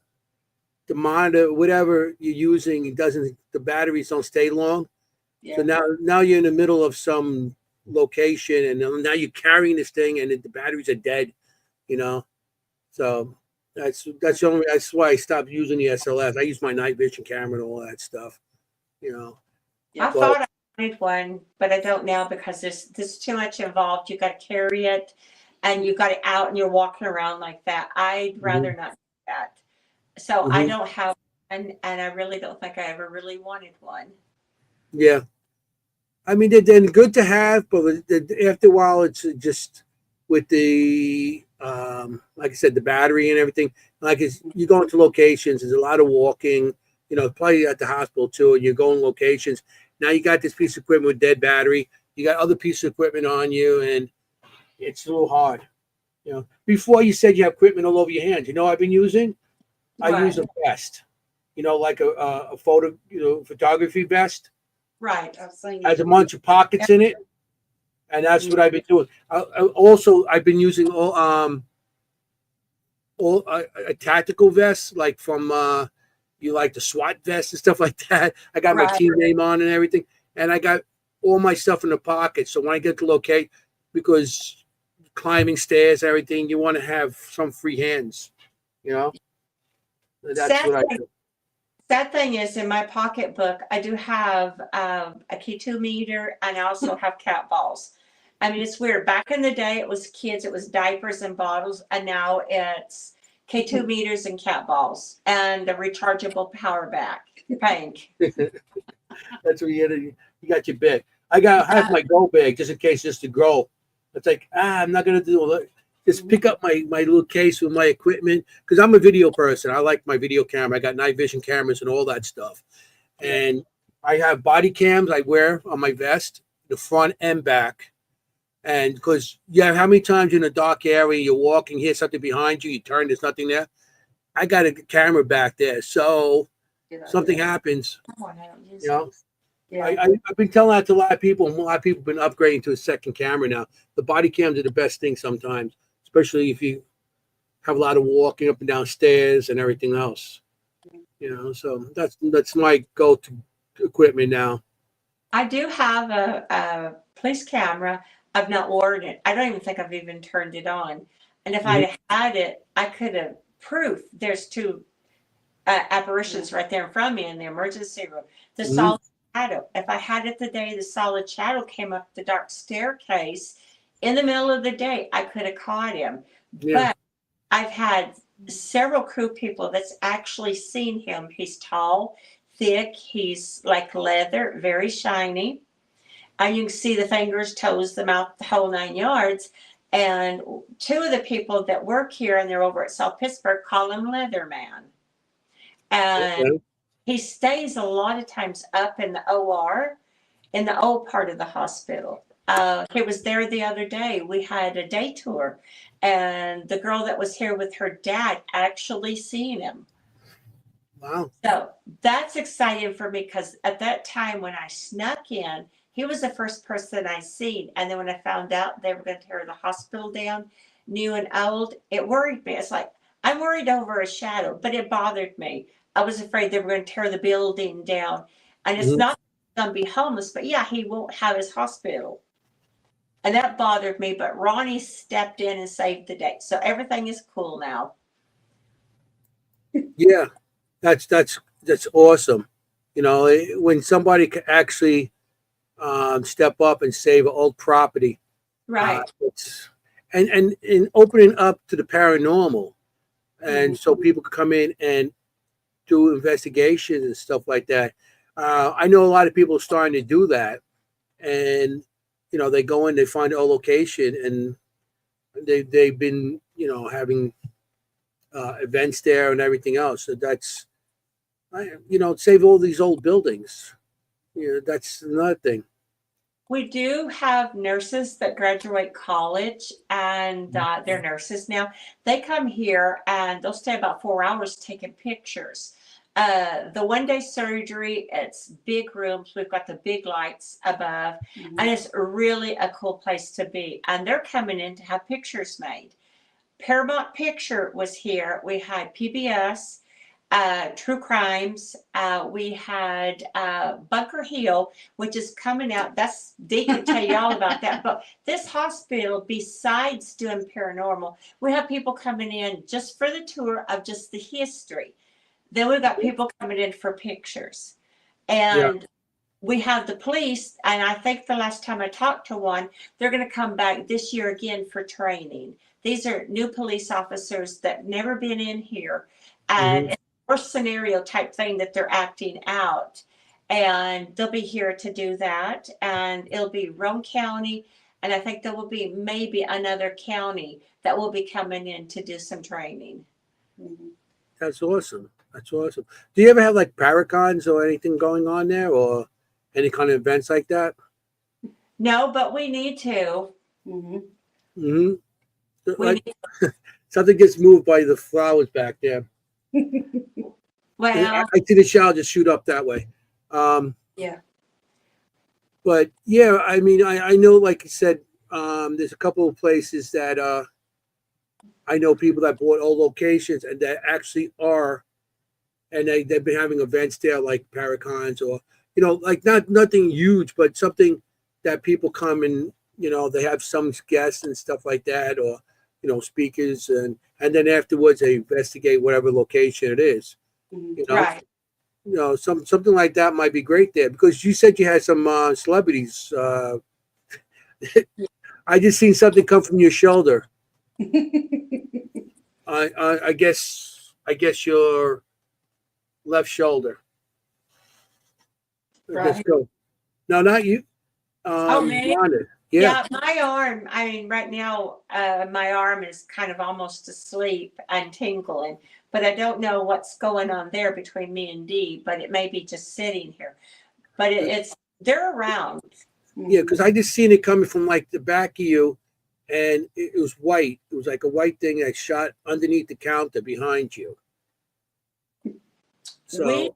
monitor, whatever you're using, it doesn't. The batteries don't stay long. So Yeah. now you're in the middle of some location, and now you're carrying this thing, and the batteries are dead. You know, so that's the only. That's why I stopped using the SLS. I use my night vision camera and all that stuff. You know, I Yeah. but thought I wanted one, but I don't now because there's too much involved. You got to carry it, and you got it out, and you're walking around like that. I'd rather not do that. So I mhm. don't have one, and I really don't think I ever really wanted one. Yeah. I mean, they're good to have, but after a while, it's just with the like I said, the battery and everything. Like you go into locations, there's a lot of walking. You know, probably at the hospital too, and you're going locations. Now you got this piece of equipment with dead battery. You got other pieces of equipment on you, and it's a little hard. You know, before you said you have equipment all over your hands. You know, what I've been using. I use Right, a vest. You know, like a photo, photography vest. Right. I've seen Has a it. bunch of pockets in it, and that's what I've been doing. Also, I've been using all a tactical vest, like from you like the SWAT vest and stuff like that. I got my right. team name on and everything, and I got all my stuff in the pocket. So when I get to locate, because climbing stairs, everything, you want to have some free hands. You know, that's Sad what I thing, do. sad thing is in my pocketbook, I do have a K2 meter, and I also have cat balls. I mean, it's weird. Back in the day, it was kids, it was diapers and bottles, and now it's K2 meters and cat balls and a rechargeable bank. That's what you got your bag. I have my go bag just in case, just to grow. It's like I'm not gonna do it. Just pick up my little case with my equipment because I'm a video person. I like my video camera. I got night vision cameras and all that stuff. Yeah. And I have body cams I wear on my vest, the front and back. And because yeah, how many times you're in a dark area, you're walking, hear something behind you, you turn, there's nothing there. I got a camera back there, so Good something idea. happens, Come on, I don't use you know. those. Yeah. I've been telling that to a lot of people, and a lot of people have been upgrading to a second camera now. The body cams are the best thing sometimes, especially if you have a lot of walking up and down stairs and everything else. You know, so that's my go-to equipment now. I do have a police camera. I've not worn it. I don't even think I've even turned it on. And if Mhm. I'd had it, I could have proof. There's two apparitions right there in front of me in the emergency room. The Mhm. solid shadow. If I had it the day the solid shadow came up the dark staircase in the middle of the day, I could have caught him. Yeah. But I've had several crew people that's actually seen him. He's tall, thick, he's like leather, very shiny. And you can see the fingers, toes, the mouth, the whole 9 yards. And two of the people that work here and they're over at South Pittsburgh call him Leatherman. And Okay. he stays a lot of times up in the OR, in the old part of the hospital. He was there the other day. We had a day tour, and the girl that was here with her dad actually seen him. Wow. So that's exciting for me because at that time when I snuck in, he was the first person I seen. And then when I found out they were going to tear the hospital down, new and old, it worried me. It's like, I'm worried over a shadow, but it bothered me. I was afraid they were going to tear the building down. And it's Mhm. not going to be homeless, but yeah, he won't have his hospital. And that bothered me, but Ronnie stepped in and saved the day. So everything is cool now. Yeah, that's awesome. You know, when somebody can actually step up and save old property, Right. it's and in opening up to the paranormal, and so people can come in and do investigations and stuff like that. I know a lot of people are starting to do that, and they go in, they find a location, and they've been having events there and everything else. So that's save all these old buildings. That's another thing. We do have nurses that graduate college and they're nurses now. They come here and they'll stay about 4 hours taking pictures. The 1-day surgery, it's big rooms. We've got the big lights above, and it's really a cool place to be. And they're coming in to have pictures made. Paramount Picture was here. We had PBS, True Crimes. We had Bunker Hill, which is coming out. That's they can tell you all about that. But this hospital, besides doing paranormal, we have people coming in just for the tour of just the history. Then we've got people coming in for pictures. And we have the police, and I think the last time I talked to one, they're going to come back this year again for training. These are new police officers that never been in here. And it's a worst scenario type thing that they're acting out. And they'll be here to do that. And it'll be Roane County. And I think there will be maybe another county that will be coming in to do some training. That's awesome. That's awesome. Do you ever have like Paracons or anything going on there, or any kind of events like that? No, but we need to. Like, something gets moved by the flowers back there. Well, I see the shower just shoot up that way. But yeah, I mean, I know, like you said, there's a couple of places that I know people that bought old locations and that actually are, and they've been having events there like Paracons, or like nothing huge, but something that people come and they have some guests and stuff like that, or speakers, and then afterwards they investigate whatever location it is. right. Something like that might be great there, because you said you had some celebrities. I just seen something come from your shoulder. I guess your left shoulder. Right. Let's go. No, not you. Me? Wanda. Yeah, my arm. I mean, right now, my arm is kind of almost asleep and tingling, but I don't know what's going on there between me and Dee. But it may be just sitting here. But they're around. Yeah, because I just seen it coming from like the back of you, and it was white. It was like a white thing that shot underneath the counter behind you. So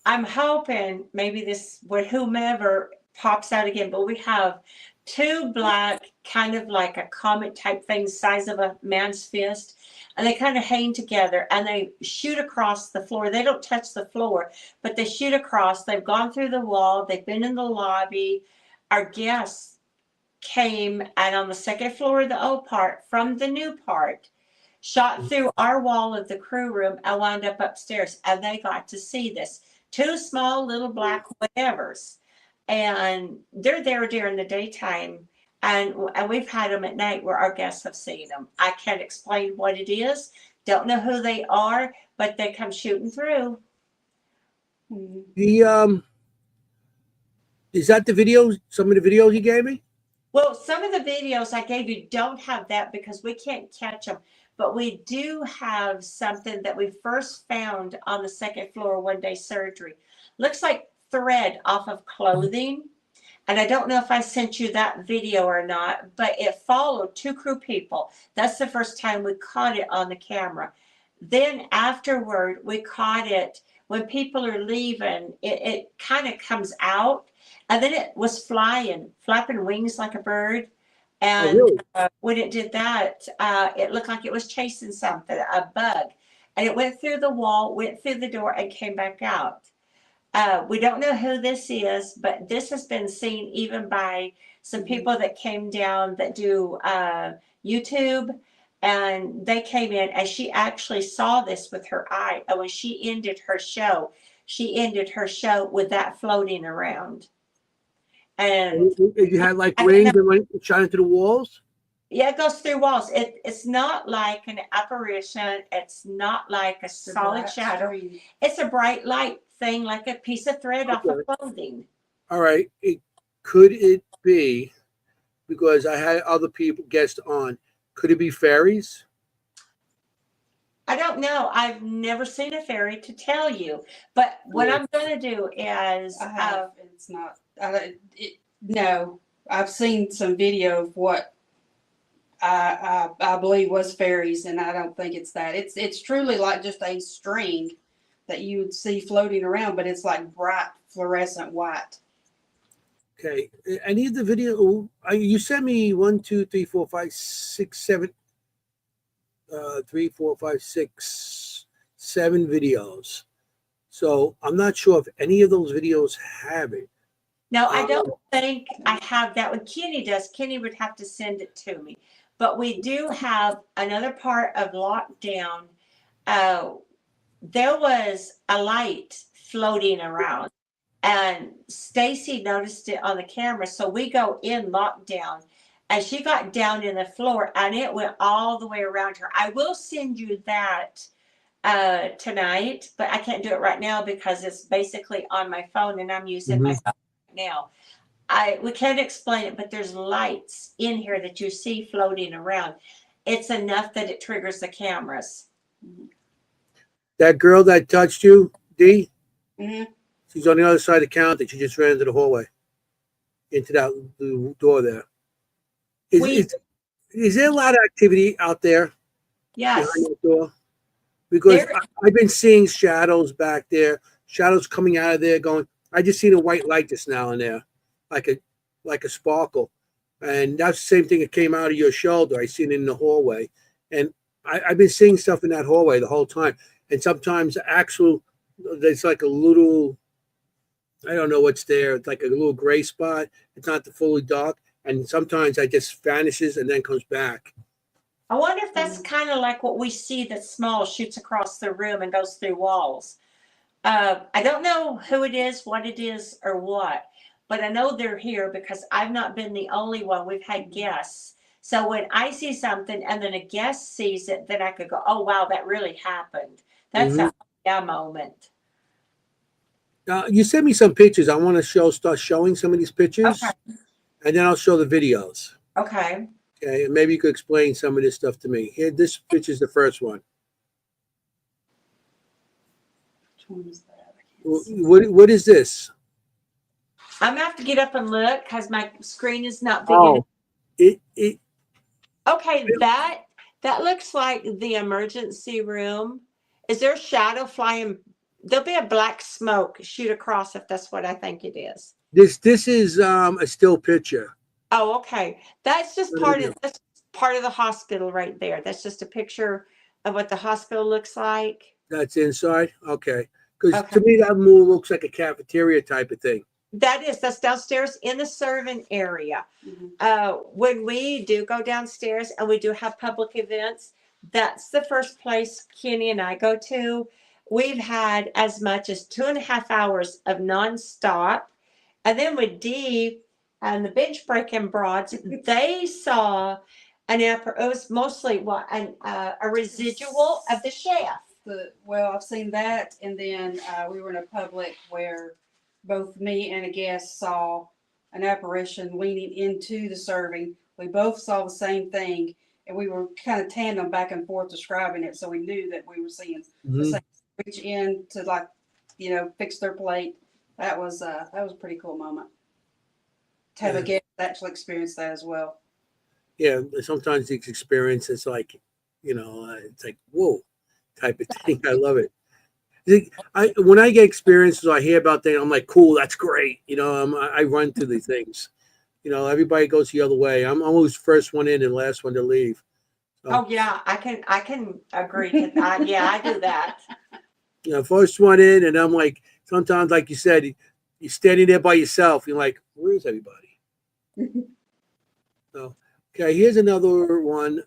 I'm hoping maybe this with whomever pops out again, but we have two black, kind of like a comet type thing, size of a man's fist, and they kind of hang together and they shoot across the floor. They don't touch the floor, but they shoot across. They've gone through the wall. They've been in the lobby. Our guests came, and on the second floor of the old part from the new part, shot through our wall of the crew room and wound up upstairs, and they got to see this. Two small little black whatevers, and they're there during the daytime, and we've had them at night where our guests have seen them. I can't explain what it is, don't know who they are, but they come shooting through. The is that the videos? Some of the videos you gave me? Well, some of the videos I gave you don't have that because we can't catch them, but we do have something that we first found on the second floor 1-day surgery. Looks like thread off of clothing. And I don't know if I sent you that video or not, but it followed two crew people. That's the first time we caught it on the camera. Then afterward, we caught it when people are leaving. It kind of comes out, and then it was flapping wings like a bird. And really? When it did that, it looked like it was chasing something, a bug. And it went through the wall, went through the door, and came back out. We don't know who this is, but this has been seen even by some people that came down that do YouTube, and they came in, and she actually saw this with her eye. And when she ended her show with that floating around. And you had like rings that went shot into the walls? Yeah, it goes through walls. It's not like an apparition. It's not like a solid shadow. It's a bright light thing, like a piece of thread off of clothing. All right. Could it be, because I had other people guests on, could it be fairies? I don't know. I've never seen a fairy to tell you. But what I'm going to do is... it's not... no. I've seen some video of what I believe was fairies, and I don't think it's that. It's truly like just a string that you would see floating around, but it's like bright fluorescent white. Okay. I need the video. You sent me 1, 2, 3, 4, 5, 6, 7, 3, 4, 5, 6, 7 videos. So I'm not sure if any of those videos have it. No, I don't think I have that one. Kenny does. Kenny would have to send it to me. But we do have another part of lockdown. There was a light floating around, and Stacy noticed it on the camera. So we go in lockdown, and she got down in the floor, and it went all the way around her. I will send you that tonight, but I can't do it right now because it's basically on my phone, and I'm using my phone right now. We can't explain it, but there's lights in here that you see floating around. It's enough that it triggers the cameras. That girl that touched you, D, Mm-hmm. she's on the other side of the counter. She just ran into the hallway, into the door there. Is there a lot of activity out there Yes. behind that door? Because I've been seeing shadows back there, shadows coming out of there going, I just seen a white light just now and there, like a sparkle. And that's the same thing that came out of your shoulder. I seen it in the hallway. And I've been seeing stuff in that hallway the whole time. And sometimes there's like a little, I don't know what's there. It's like a little gray spot. It's not fully dark. And sometimes it just vanishes and then comes back. I wonder if that's kind of like what we see that small shoots across the room and goes through walls. I don't know who it is, what it is, or what, but I know they're here because I've not been the only one. We've had guests. So when I see something and then a guest sees it, then I could go, oh, wow, that really happened. That's a yeah moment. You sent me some pictures. I want to start showing some of these pictures, Okay. and then I'll show the videos. Okay. Okay, and maybe you could explain some of this stuff to me. Here, this picture is the first one. Which one is that? I can't see. What is this? I'm gonna have to get up and look because my screen is not big enough. It Okay, that looks like the emergency room. Is there a shadow flying? There'll be a black smoke shoot across if that's what I think it is. this is a still picture. Oh, okay. That's just part of the hospital right there. That's just a picture of what the hospital looks like. That's inside. Okay, because to me that more looks like a cafeteria type of thing. That's downstairs in the serving area. When we do go downstairs and we do have public events, that's the first place Kenny and I go to. We've had as much as 2.5 hours of nonstop. And then with Dee and the bench breaking broads, they saw it was mostly a residual of the chef. I've seen that, and then we were in a public where both me and a guest saw an apparition leaning into the serving. We both saw the same thing, and we were kind of tandem back and forth describing it, so we knew that we were seeing the same. Reach in to fix their plate. That was a pretty cool moment. To have a guest actually experience that as well. Yeah, sometimes these experiences like, it's like whoa, type of thing. I love it. When I get experiences, I hear about things. I'm like, cool, that's great. I run to these things. Everybody goes the other way. I'm always first one in and last one to leave. So, oh yeah, I can agree to that. Yeah, I do that. First one in, and I'm like, sometimes, like you said, you're standing there by yourself. You're like, where's everybody? So, okay, here's another one.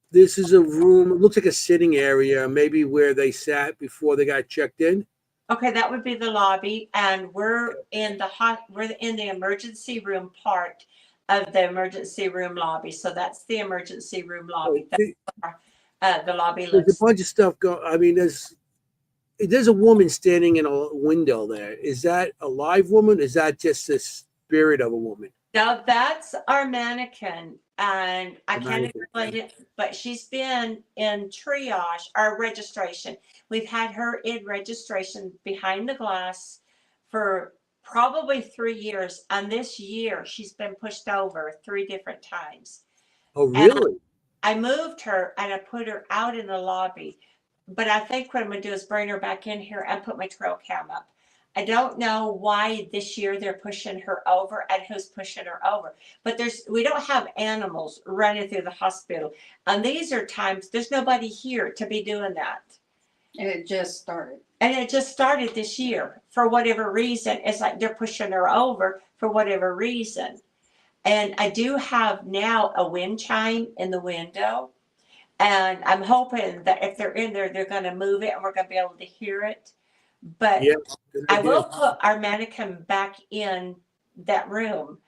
This is a room. It looks like a sitting area, maybe where they sat before they got checked in. Okay, that would be the lobby, and we're in the emergency room part of the emergency room lobby. So that's the emergency room lobby. That's the lobby looks. There's a bunch of stuff there's a woman standing in a window there. Is that a live woman? Is that just the spirit of a woman? No, that's our mannequin, and I can't explain it, but she's been in triage, our registration. We've had her in registration behind the glass for probably 3 years, and this year she's been pushed over 3 different times. Oh, really? And I moved her and I put her out in the lobby. but I think what I'm gonna do is bring her back in here and put my trail cam up. I don't know why this year they're pushing her over and who's pushing her over, but we don't have animals running through the hospital. And these are times there's nobody here to be doing that. And it just started. And it just started this year for whatever reason. It's like they're pushing her over for whatever reason. And I do have now a wind chime in the window. And I'm hoping that if they're in there, they're going to move it and we're going to be able to hear it. But Yeah, good I idea. will put our mannequin back in that room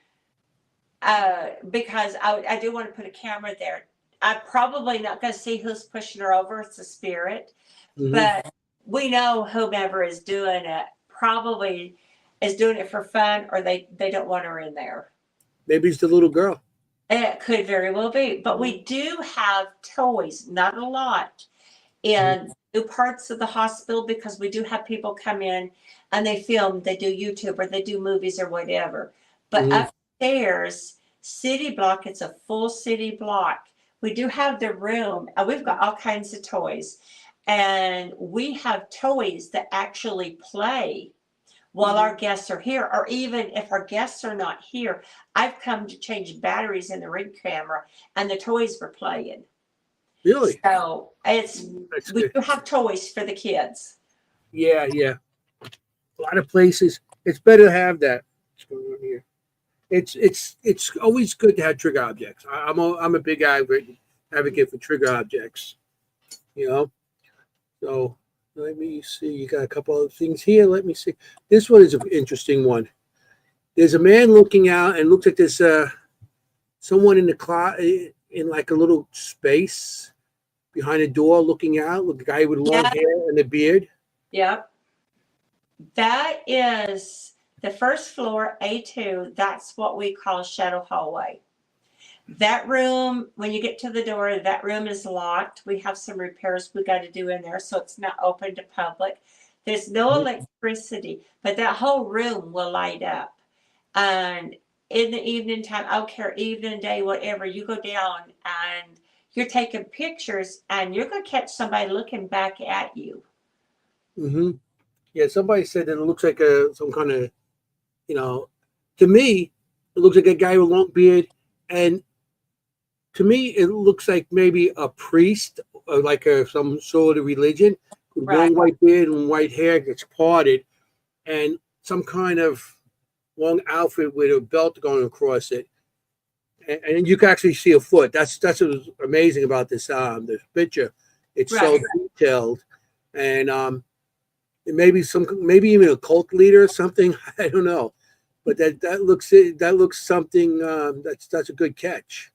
because I do want to put a camera there. I'm probably not going to see who's pushing her over. It's a spirit. Mhm. But we know whomever is doing it probably is doing it for fun or they don't want her in there. Maybe it's the little girl. It could very well be. But we do have toys, not a lot, in new parts of the hospital because we do have people come in and they film, they do YouTube or they do movies or whatever. But upstairs, city block, it's a full city block. We do have the room and we've got all kinds of toys. And we have toys that actually play while our guests are here, or even if our guests are not here. I've come to change batteries in the Ring camera and the toys were playing. Really? So That's we good. do have toys for the kids. Yeah, yeah. A lot of places, it's better to have that. What's going on here? It's always good to have trigger objects. I'm a big advocate for trigger objects. You know. So let me see. You got a couple of things here. Let me see. This one is an interesting one. There's a man looking out and looks like there's someone in the closet in like a little space behind a door looking out. Look, a guy with long hair and a beard. Yep. That is the first floor, A2. That's what we call shadow hallway. That room, when you get to the door, that room is locked. We have some repairs we got to do in there, so it's not open to public. There's no electricity, but that whole room will light up. And in the evening time, I don't care, evening, day, whatever, you go down and you're taking pictures and you're going to catch somebody looking back at you. Mm-hmm. Yeah, somebody said that it looks like some kind of, to me, it looks like a guy with a long beard. And to me, it looks like maybe a priest or like some sort of religion with long white beard and white hair that's parted and some kind of long outfit with a belt going across it. And you can actually see a foot. That's what's amazing about this picture. It's so detailed. And it maybe even a cult leader or something. I don't know. But that looks something that's a good catch.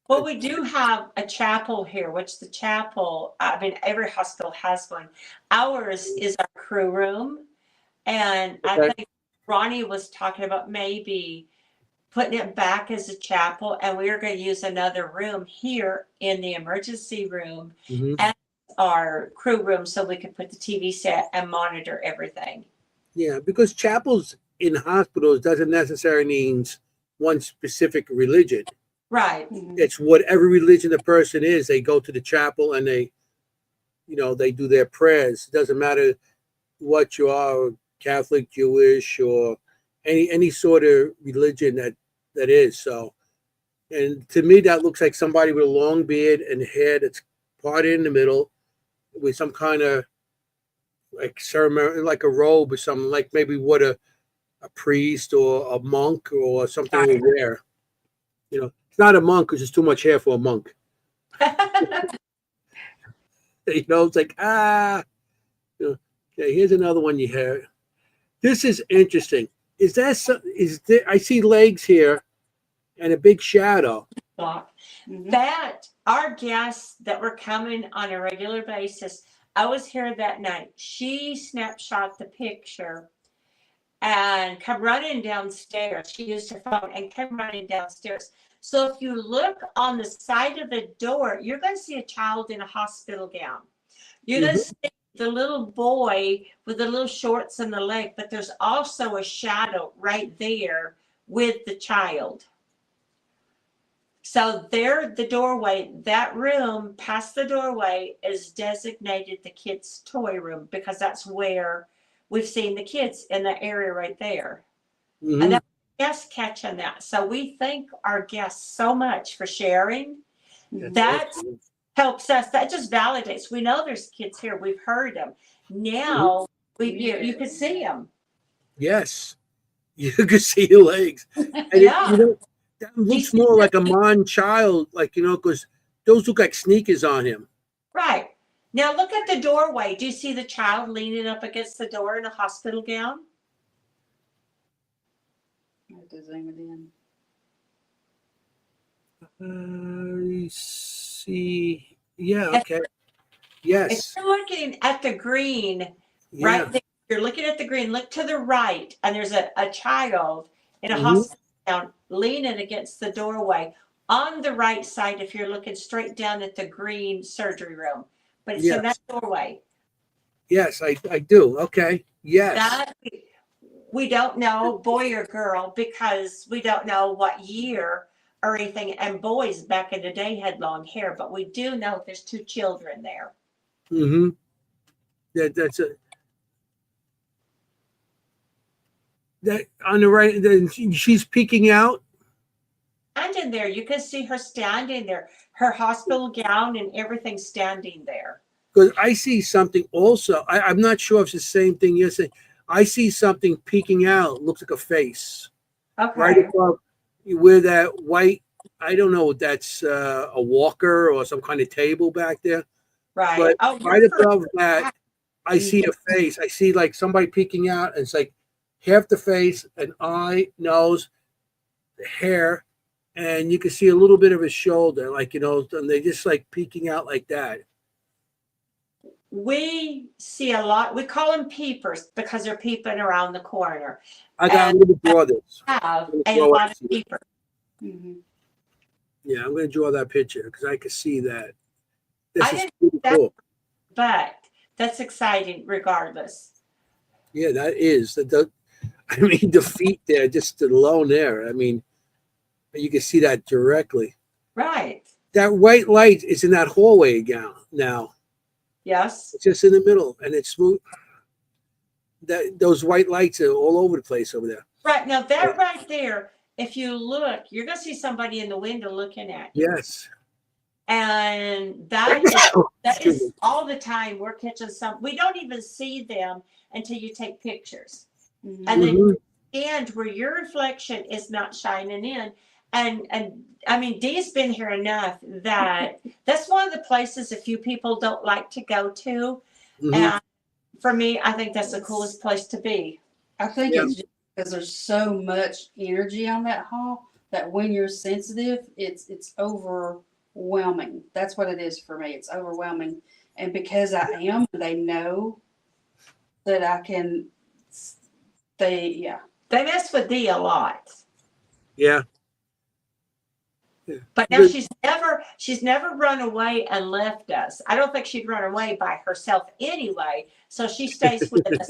Well, we do have a chapel here, which the chapel, I mean, every hospital has one. Ours is our crew room. And I think Ronnie was talking about maybe putting it back as a chapel. And we are going to use another room here in the emergency room as our crew room so we can put the TV set and monitor everything. Yeah, because chapels in hospitals doesn't necessarily mean one specific religion. Right. It's whatever religion the person is. They go to the chapel and they do their prayers. It doesn't matter what you are, Catholic, Jewish, or any sort of religion that is. So, and to me, that looks like somebody with a long beard and hair that's parted in the middle with some kind of like ceremony, like a robe or something, like maybe what a priest or a monk or something would wear. It's not a monk because there's too much hair for a monk. It's like, okay, here's another one you hear. This is interesting. I see legs here and a big shadow. That our guests that were coming on a regular basis, I was here that night. She snapshot the picture and come running downstairs. She used her phone and came running downstairs. So if you look on the side of the door, you're going to see a child in a hospital gown. You're going to see the little boy with the little shorts and the leg, but there's also a shadow right there with the child. So there, the doorway, that room past the doorway is designated the kids' toy room because that's where we've seen the kids in that area right there. Mhm. And that guests catching that. So we thank our guests so much for sharing. Mhm. That helps us. That just validates. We know there's kids here. We've heard them. Now you can see them. Yes, you can see your legs, and Yeah. that looks more like a Mon child, like because those look like sneakers on him. Right. Now look at the doorway. Do you see the child leaning up against the door in a hospital gown? I have to zoom it in. I see. Yeah. If- Okay. If Yes. you're looking at the green, Yeah. right there, you're looking at the green, look to the right, and there's a child in a Mhm. hospital gown leaning against the doorway. On the right side, if you're looking straight down at the green surgery room, but it's in that Yes. doorway. Yes. I do. Okay. Yes. That we don't know, boy or girl, because we don't know what year or anything. And boys back in the day had long hair, but we do know there's two children there. Mm-hmm. That's a that on the right. Then she's peeking out. Standing there, you can see her standing there, her hospital gown and everything standing there. Because I see something also. I'm not sure if it's the same thing you're saying. I see something peeking out. Looks like a face right Okay. above where that white. I don't know if that's a walker or some kind of table back there. Right. But Oh, right you're above that, I see a face. I see like somebody peeking out, and it's like half the face, an eye, nose, hair, and you can see a little bit of his shoulder, like and they just like peeking out like that. we see a lot. We call them peepers because they're peeping around the corner. I'm And going to draw this. have I'm gonna a draw lot it. of peepers. Mhm. Yeah, I'm going to draw that picture because I can see that. I This is didn't pretty that, cool. but that's exciting regardless. Yeah, that is. I mean, the feet there, just alone there. I mean, you can see that directly. Right. That white light is in that hallway now. Yes. It's just in the middle, and it's smooth. Those white lights are all over the place over there. Right. Now that right there, if you look, you're gonna see somebody in the window looking at you. Yes. And that Excuse is me. all the time we're catching some. We don't even see them until you take pictures. Mhm. And then Mhm. and where your reflection is not shining in. And I mean, Dee's been here enough that that's one of the places a few people don't like to go to. Mhm. And for me, I think that's the coolest place to be. I think Yeah. it's just because there's so much energy on that hall that when you're sensitive, it's overwhelming. That's what it is for me. It's overwhelming. And because I am, they know that I can yeah. They mess with Dee a lot. Yeah. But now she's never run away and left us. I don't think she'd run away by herself anyway. So she stays with us.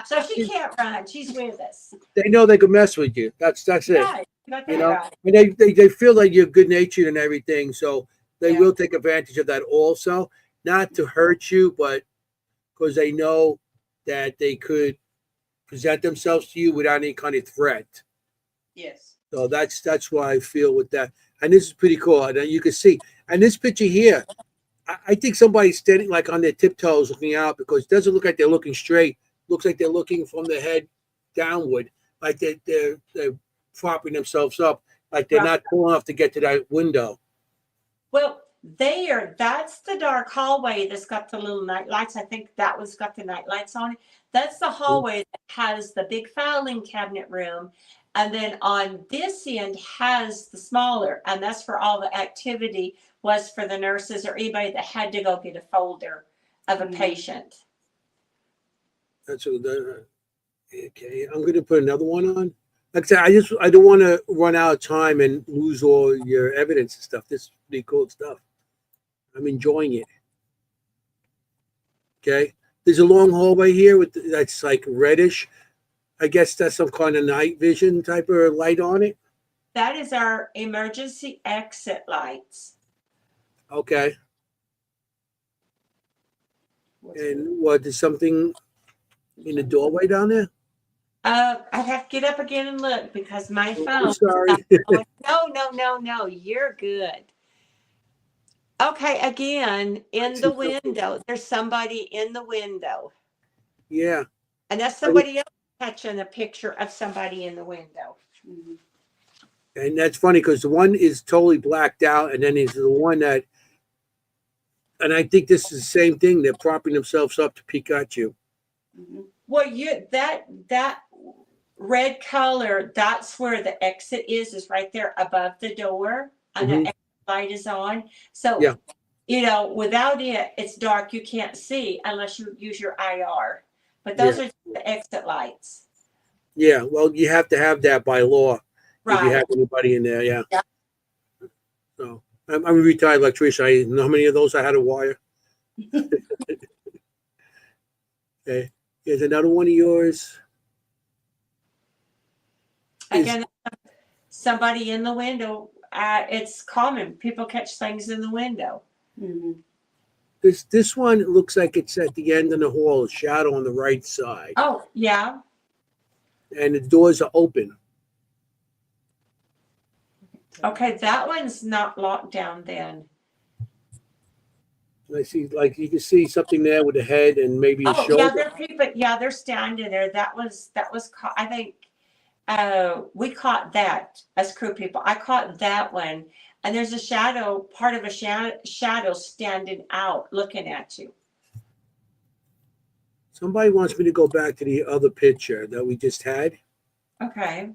So she can't run. She's with us. They know they can mess with you. That's it. Right. You got that right. And they feel like you're good natured and everything, so they Yeah. will take advantage of that also, not to hurt you, but because they know that they could present themselves to you without any kind of threat. Yes. So that's why I feel with that. And this is pretty cool. And you can see, and this picture here, I think somebody's standing like on their tiptoes looking out because it doesn't look like they're looking straight. Looks like they're looking from the head downward, like they're propping themselves up, like they're Right. not cool enough to get to that window. Well, that's the dark hallway that's got the little night lights. I think that one's got the night lights on it. That's the hallway that has the big filing cabinet room. And then on this end has the smaller, and that's for all the activity was for the nurses or anybody that had to go get a folder of a Mhm. patient. That's what okay. I'm going to put another one on. Like I said, I don't want to run out of time and lose all your evidence and stuff. This is pretty cool stuff. I'm enjoying it. Okay. There's a long hallway here that's like reddish. I guess that's some kind of night vision type of light on it. that is our emergency exit lights. Okay. What's And what, is something in the doorway down there? I have to get up again and look because my Oh, phone. sorry. No. You're good. Okay, again, in see the something. window, there's somebody in the window. Yeah. And that's somebody else catching a picture of somebody in the window. Mhm. And that's funny because the one is totally blacked out, and then there's the one that, and I think this is the same thing. They're propping themselves up to peek at you. Mhm. Well, that red color, that's where the exit is right there above the door, and the Mhm. exit light is on. So, Yeah. without it, it's dark. You can't see unless you use your IR. But those Yeah. are the exit lights. Yeah. Well, you have to have that by law if you Right. have anybody in there. Yeah. Yeah. So I'm a retired electrician. I know how many of those I had to wire. Okay. Here's another one of yours. Again, somebody in the window. It's common. People catch things in the window. Mhm. This one looks like it's at the end of the hall, a shadow on the right side, Oh, yeah. and the doors are open. Okay, that one's not locked down then. I see, like you can see something there with a head and maybe a Oh, yeah, shoulder. they're people. Yeah, they're standing there. That was caught. I think we caught that as crew people. I caught that one, and there's a shadow, part of a shadow standing out, looking at you. Somebody wants me to go back to the other picture that we just had. Okay.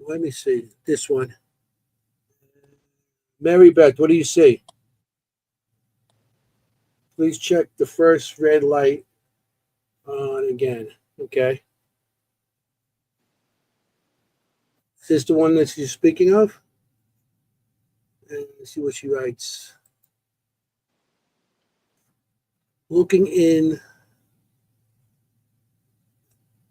Let me see this one. Mary Beth, what do you see? Please check the first red light on again. Okay. Is this the one that she's speaking of? And let's see what she writes. Looking in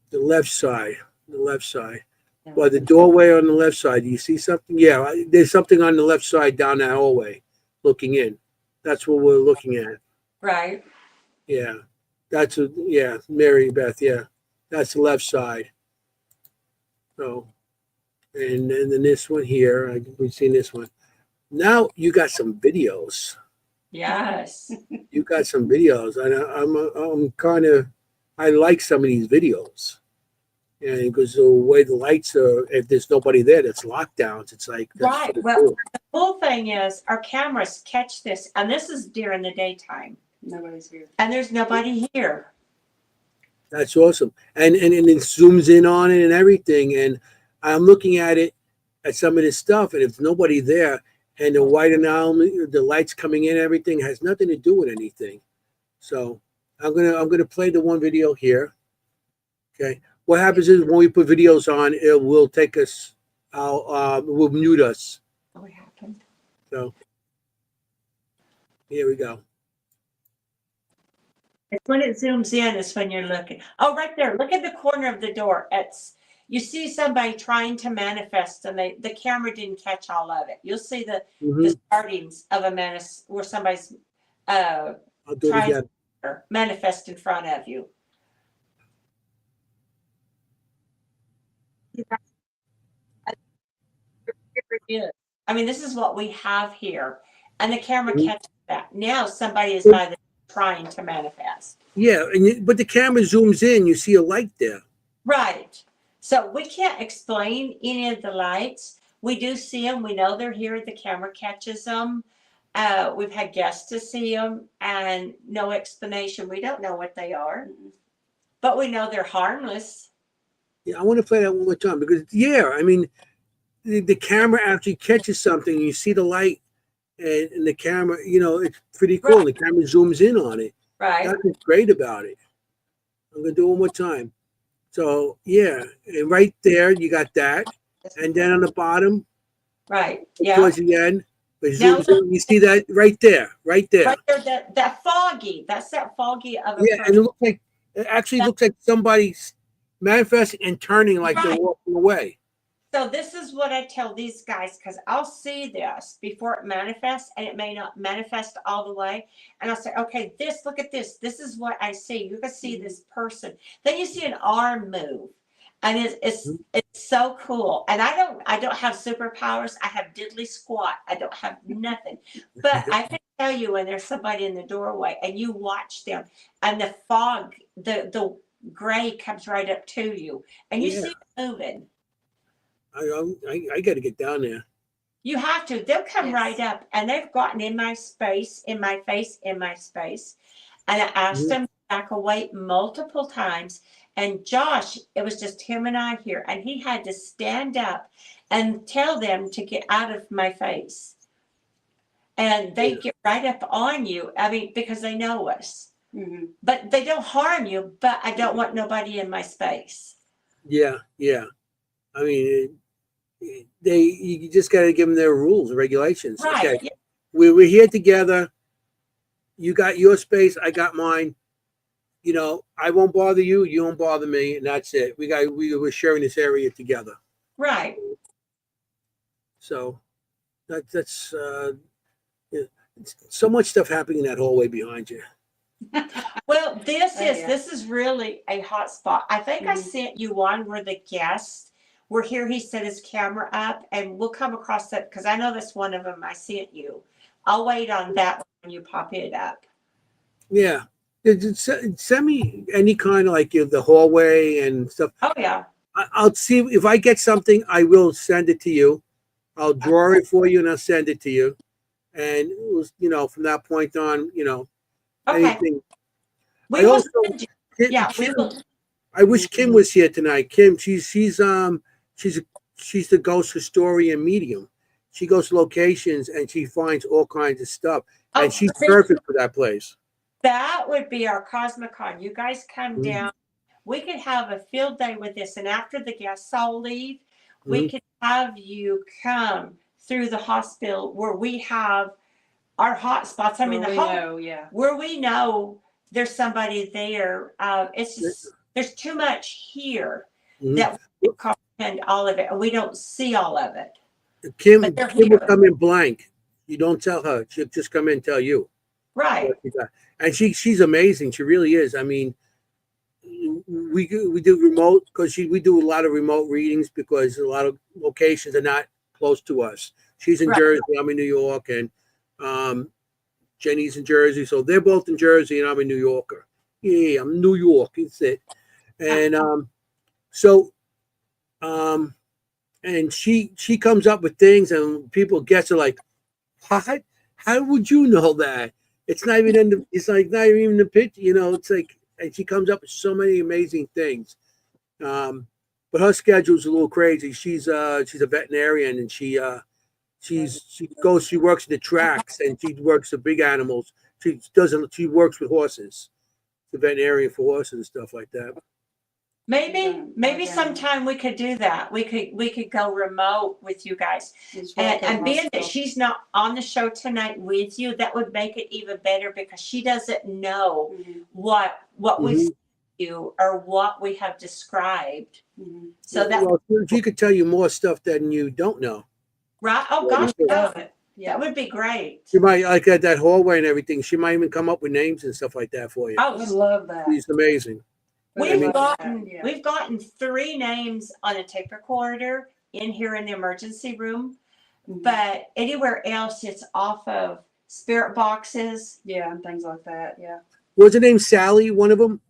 the left side. The left side. Well, the doorway on the left side. Do you see something? Yeah, there's something on the left side down that hallway looking in. That's what we're looking at. Right. Yeah. Yeah, Mary Beth, yeah. That's the left side. So, and then this one here, we've seen this one. Now you got some videos. Yes. You got some videos, and I'm kind of, I like some of these videos. And because the way the lights are, if there's nobody there, that's lockdowns. It's like that's Right. so Well, cool. the cool thing is our cameras catch this, and this is during the daytime, Nobody's here. and there's nobody here. That's awesome. And it zooms in on it and everything. And I'm looking at it at some of this stuff, and if nobody there, and the white anomaly, the lights coming in, everything has nothing to do with anything. So I'm gonna play the one video here. Okay. What happens is when we put videos on, it will take us out, will mute us. What happened? So here we go. It's when it zooms in is when you're looking. Oh, right there. Look at the corner of the door. You see somebody trying to manifest, and the camera didn't catch all of it. You'll see the Mhm. startings of a where somebody's I'll do it trying again. to manifest in front of you. I mean, this is what we have here, and the camera Mhm. catches that. Now somebody is by the trying to manifest. Yeah, but the camera zooms in. You see a light there. Right. So we can't explain any of the lights. We do see them. We know they're here. The camera catches them. We've had guests to see them, and no explanation. We don't know what they are, but we know they're harmless. Yeah, I want to play that one more time because yeah, I mean, the camera actually catches something. You see the light, and the camera, it's pretty cool. Right. The camera zooms in on it. Right. That's what's great about it. I'm gonna do it one more time. So yeah, and right there you got that, and then on the bottom, Right. Yeah. towards the end, it Now zooms in. You see that right there, right there. right there, that foggy. That's that foggy of a Yeah, and person. it actually looks like somebody's manifesting and turning like they're Right. walking away. So this is what I tell these guys, because I'll see this before it manifests, and it may not manifest all the way. And I'll say, okay, look at this. This is what I see. You can see this person. Then you see an arm move. And it's so cool. And I don't have superpowers. I have diddly squat. I don't have nothing. But I can tell you when there's somebody in the doorway and you watch them and the fog, the gray comes right up to you and you see it moving. I got to get down there. You have to. They'll come Yes. right up, and they've gotten in my space, in my face, in my space. And I asked them to back away multiple times. And Josh, it was just him and I here, and he had to stand up and tell them to get out of my face. And they get right up on you. I mean, because they know us. Mm-hmm. But they don't harm you, but I don't want nobody in my space. Yeah. I mean, you just got to give them their rules and regulations. Right. Okay. Yeah. We're here together. You got your space. I got mine. You know, I won't bother you. You won't bother me. And that's it. We're sharing this area together. Right. So that's so much stuff happening in that hallway behind you. Well, this Oh, yeah. this is really a hot spot. I think I sent you one where the guests were here. He set his camera up, and we'll come across that because I know that's one of them I sent you. I'll wait on that when you pop it up. Yeah. Send me any kind of like the hallway and stuff. Oh yeah. I'll see if I get something. I will send it to you. I'll draw it for you and I'll send it to you. And it was, from that point on, Okay. anything. We I will also, send you. Yeah, we will. I wish Kimm was here tonight. Kimm, she's the ghost historian medium. She goes to locations and she finds all kinds of stuff, and she's perfect for that place. That would be our Cosmicon. You guys come down. We could have a field day with this, and after the guests all leave, we could have you come through the hospital where we have our hot spots. I mean, where we know there's somebody there. It's just there's too much here that we comprehend all of it, and we don't see all of it. Kimm will come in blank. You don't tell her. She'll just come in and tell you. Right. And she's amazing. She really is. I mean, we do remote because we do a lot of remote readings because a lot of locations are not close to us. She's in Jersey, I'm in New York, and Jennie's in Jersey, so they're both in Jersey, and I'm a New Yorker. Yeah, I'm New York. That's it. And and she comes up with things, and people guess are like, what? How would you know that? It's not even in the. It's like not even in the picture. It's like, and she comes up with so many amazing things. But her schedule's a little crazy. She's a veterinarian, and she works in the tracks, and she works with big animals. She works with horses. The veterinarian for horses and stuff like that. Maybe sometime we could do that. We could go remote with you guys. And being that she's not on the show tonight with you, that would make it even better because she doesn't know what we see you or what we have described. So she could tell you more stuff than you don't know. Right? Oh gosh, that would be great. She might, like at that hallway and everything, she might even come up with names and stuff like that for you. I would love that. She's amazing. We've gotten 3 names on a tape recorder in here in the emergency room, but anywhere else it's off of spirit boxes. Yeah, and things like that. Yeah. Was her name Sally? One of them?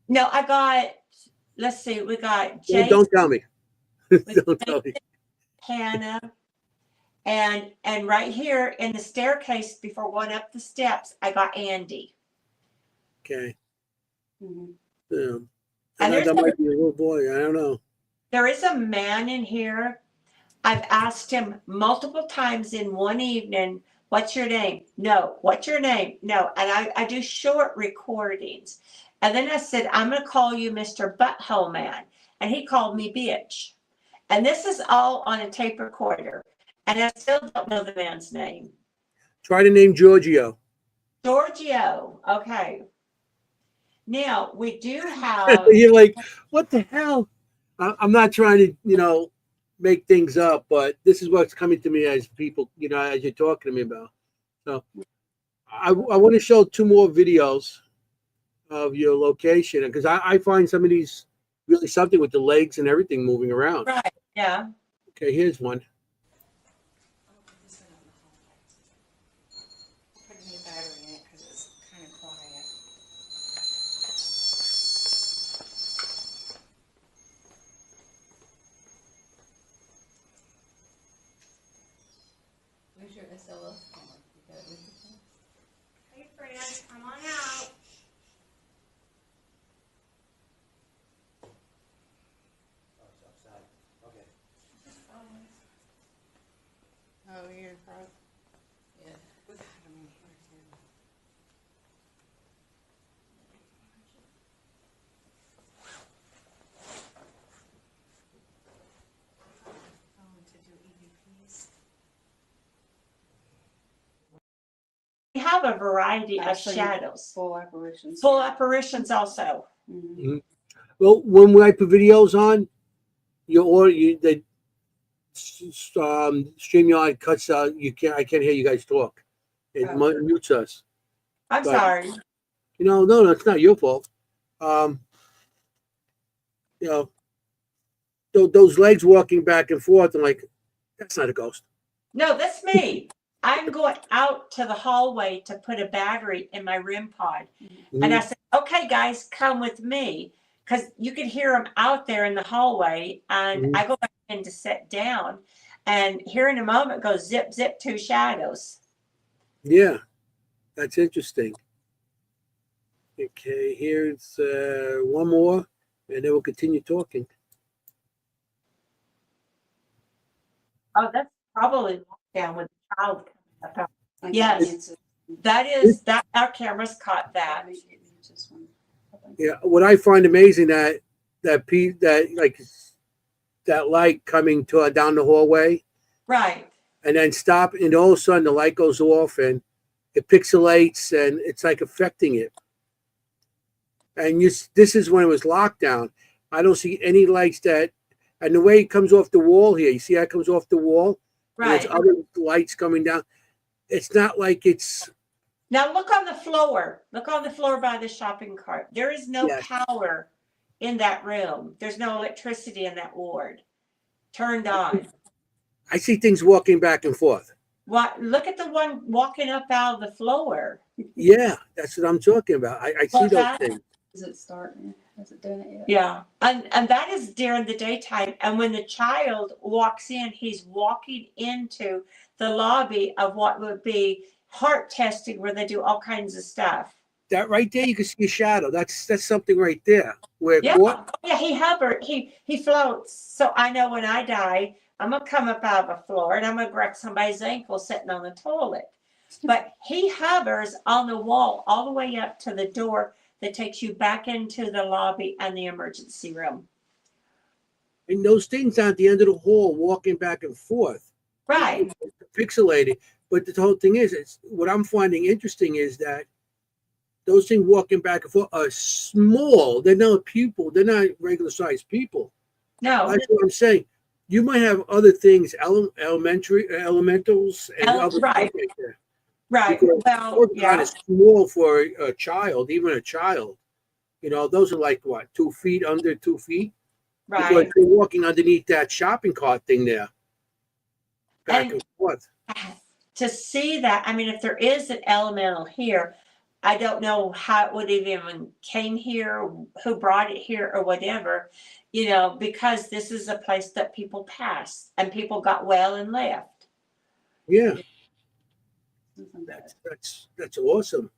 No, I got. Let's see. We got Jason. Don't tell me. Don't tell me. Hannah, and right here in the staircase before going up the steps, I got Andy. Okay. Mm-hmm. Yeah. And that might be a little boy. I don't know. There is a man in here. I've asked him multiple times in one evening, what's your name? No. What's your name? No. And I do short recordings. And then I said, I'm going to call you Mr. Butthole Man. And he called me bitch. And this is all on a tape recorder. And I still don't know the man's name. Try to name Giorgio. Giorgio. Okay. Now, we do have... You're like, what the hell? I'm not trying to, make things up, but this is what's coming to me as people, as you're talking to me about. So I want to show 2 more videos of your location, because I find some of these really something with the legs and everything moving around. Right. Yeah. Okay, here's one. Putting the battery in it because it's kind of quiet. Where's your SLS camera? You got it with you? Hey, Fred, come on out. Oh, you're right. Yeah. We have a variety I've of seen shadows. Full apparitions. Full apparitions also. Mhm. Well, when I put videos on, the StreamYard cuts out. I can't hear you guys talk. It Oh. mutes us. I'm But- sorry. No, it's not your fault. Those legs walking back and forth, I'm like, that's not a ghost. No, that's me. I'm going out to the hallway to put a battery in my REM pod. And I said, okay, guys, come with me. Because you could hear them out there in the hallway. And I go back in to sit down. And here in a moment goes zip, zip, 2 shadows. Yeah, that's interesting. Okay, here's one more, and then we'll continue talking. Oh, that's probably down with the child. I think Yes. it's That our cameras caught that. this one, I think. Yeah, what I find amazing that light coming down the hallway, Right. and then stop, and all of a sudden the light goes off and it pixelates, and it's like affecting it. And this is when it was locked down. I don't see any lights and the way it comes off the wall here, you see how it comes off the wall? And Right. there's other lights coming down. It's not like it's. Now look on the floor. Look on the floor by the shopping cart. There is no Yes. power in that room. There's no electricity in that ward. Turned on. I see things walking back and forth. What? Look at the one walking up out of the floor. Yeah, that's what I'm talking about. I see What's those that? things. Is it starting? Is it doing it yet? Yeah. And that is during the daytime. And when the child walks in, he's walking into the lobby of what would be heart testing, where they do all kinds of stuff. That right there, you can see a shadow. That's something right there. Where Yeah, what? yeah, he hovered, he floats. So I know when I die, I'm gonna come up out of a floor and I'm gonna break somebody's ankle sitting on the toilet. But he hovers on the wall all the way up to the door that takes you back into the lobby and the emergency room. And those things at the end of the hall walking back and forth. Right. Pixelated. But the whole thing is, what I'm finding interesting is that those things walking back and forth are small. They're not people. They're not regular sized people. No. That's what I'm saying. You might have other things, elementals, and other right. stuff like that. Right. Because Well, those are yeah. kind of small for a child, even a child. Those are like what, 2 feet, under 2 feet? Because Right. you're walking underneath that shopping cart thing there, back and forth. To see that, I mean, if there is an elemental here, I don't know how it would have even came here, who brought it here or whatever, because this is a place that people pass and people got well and left. Yeah, Something bad. that's awesome.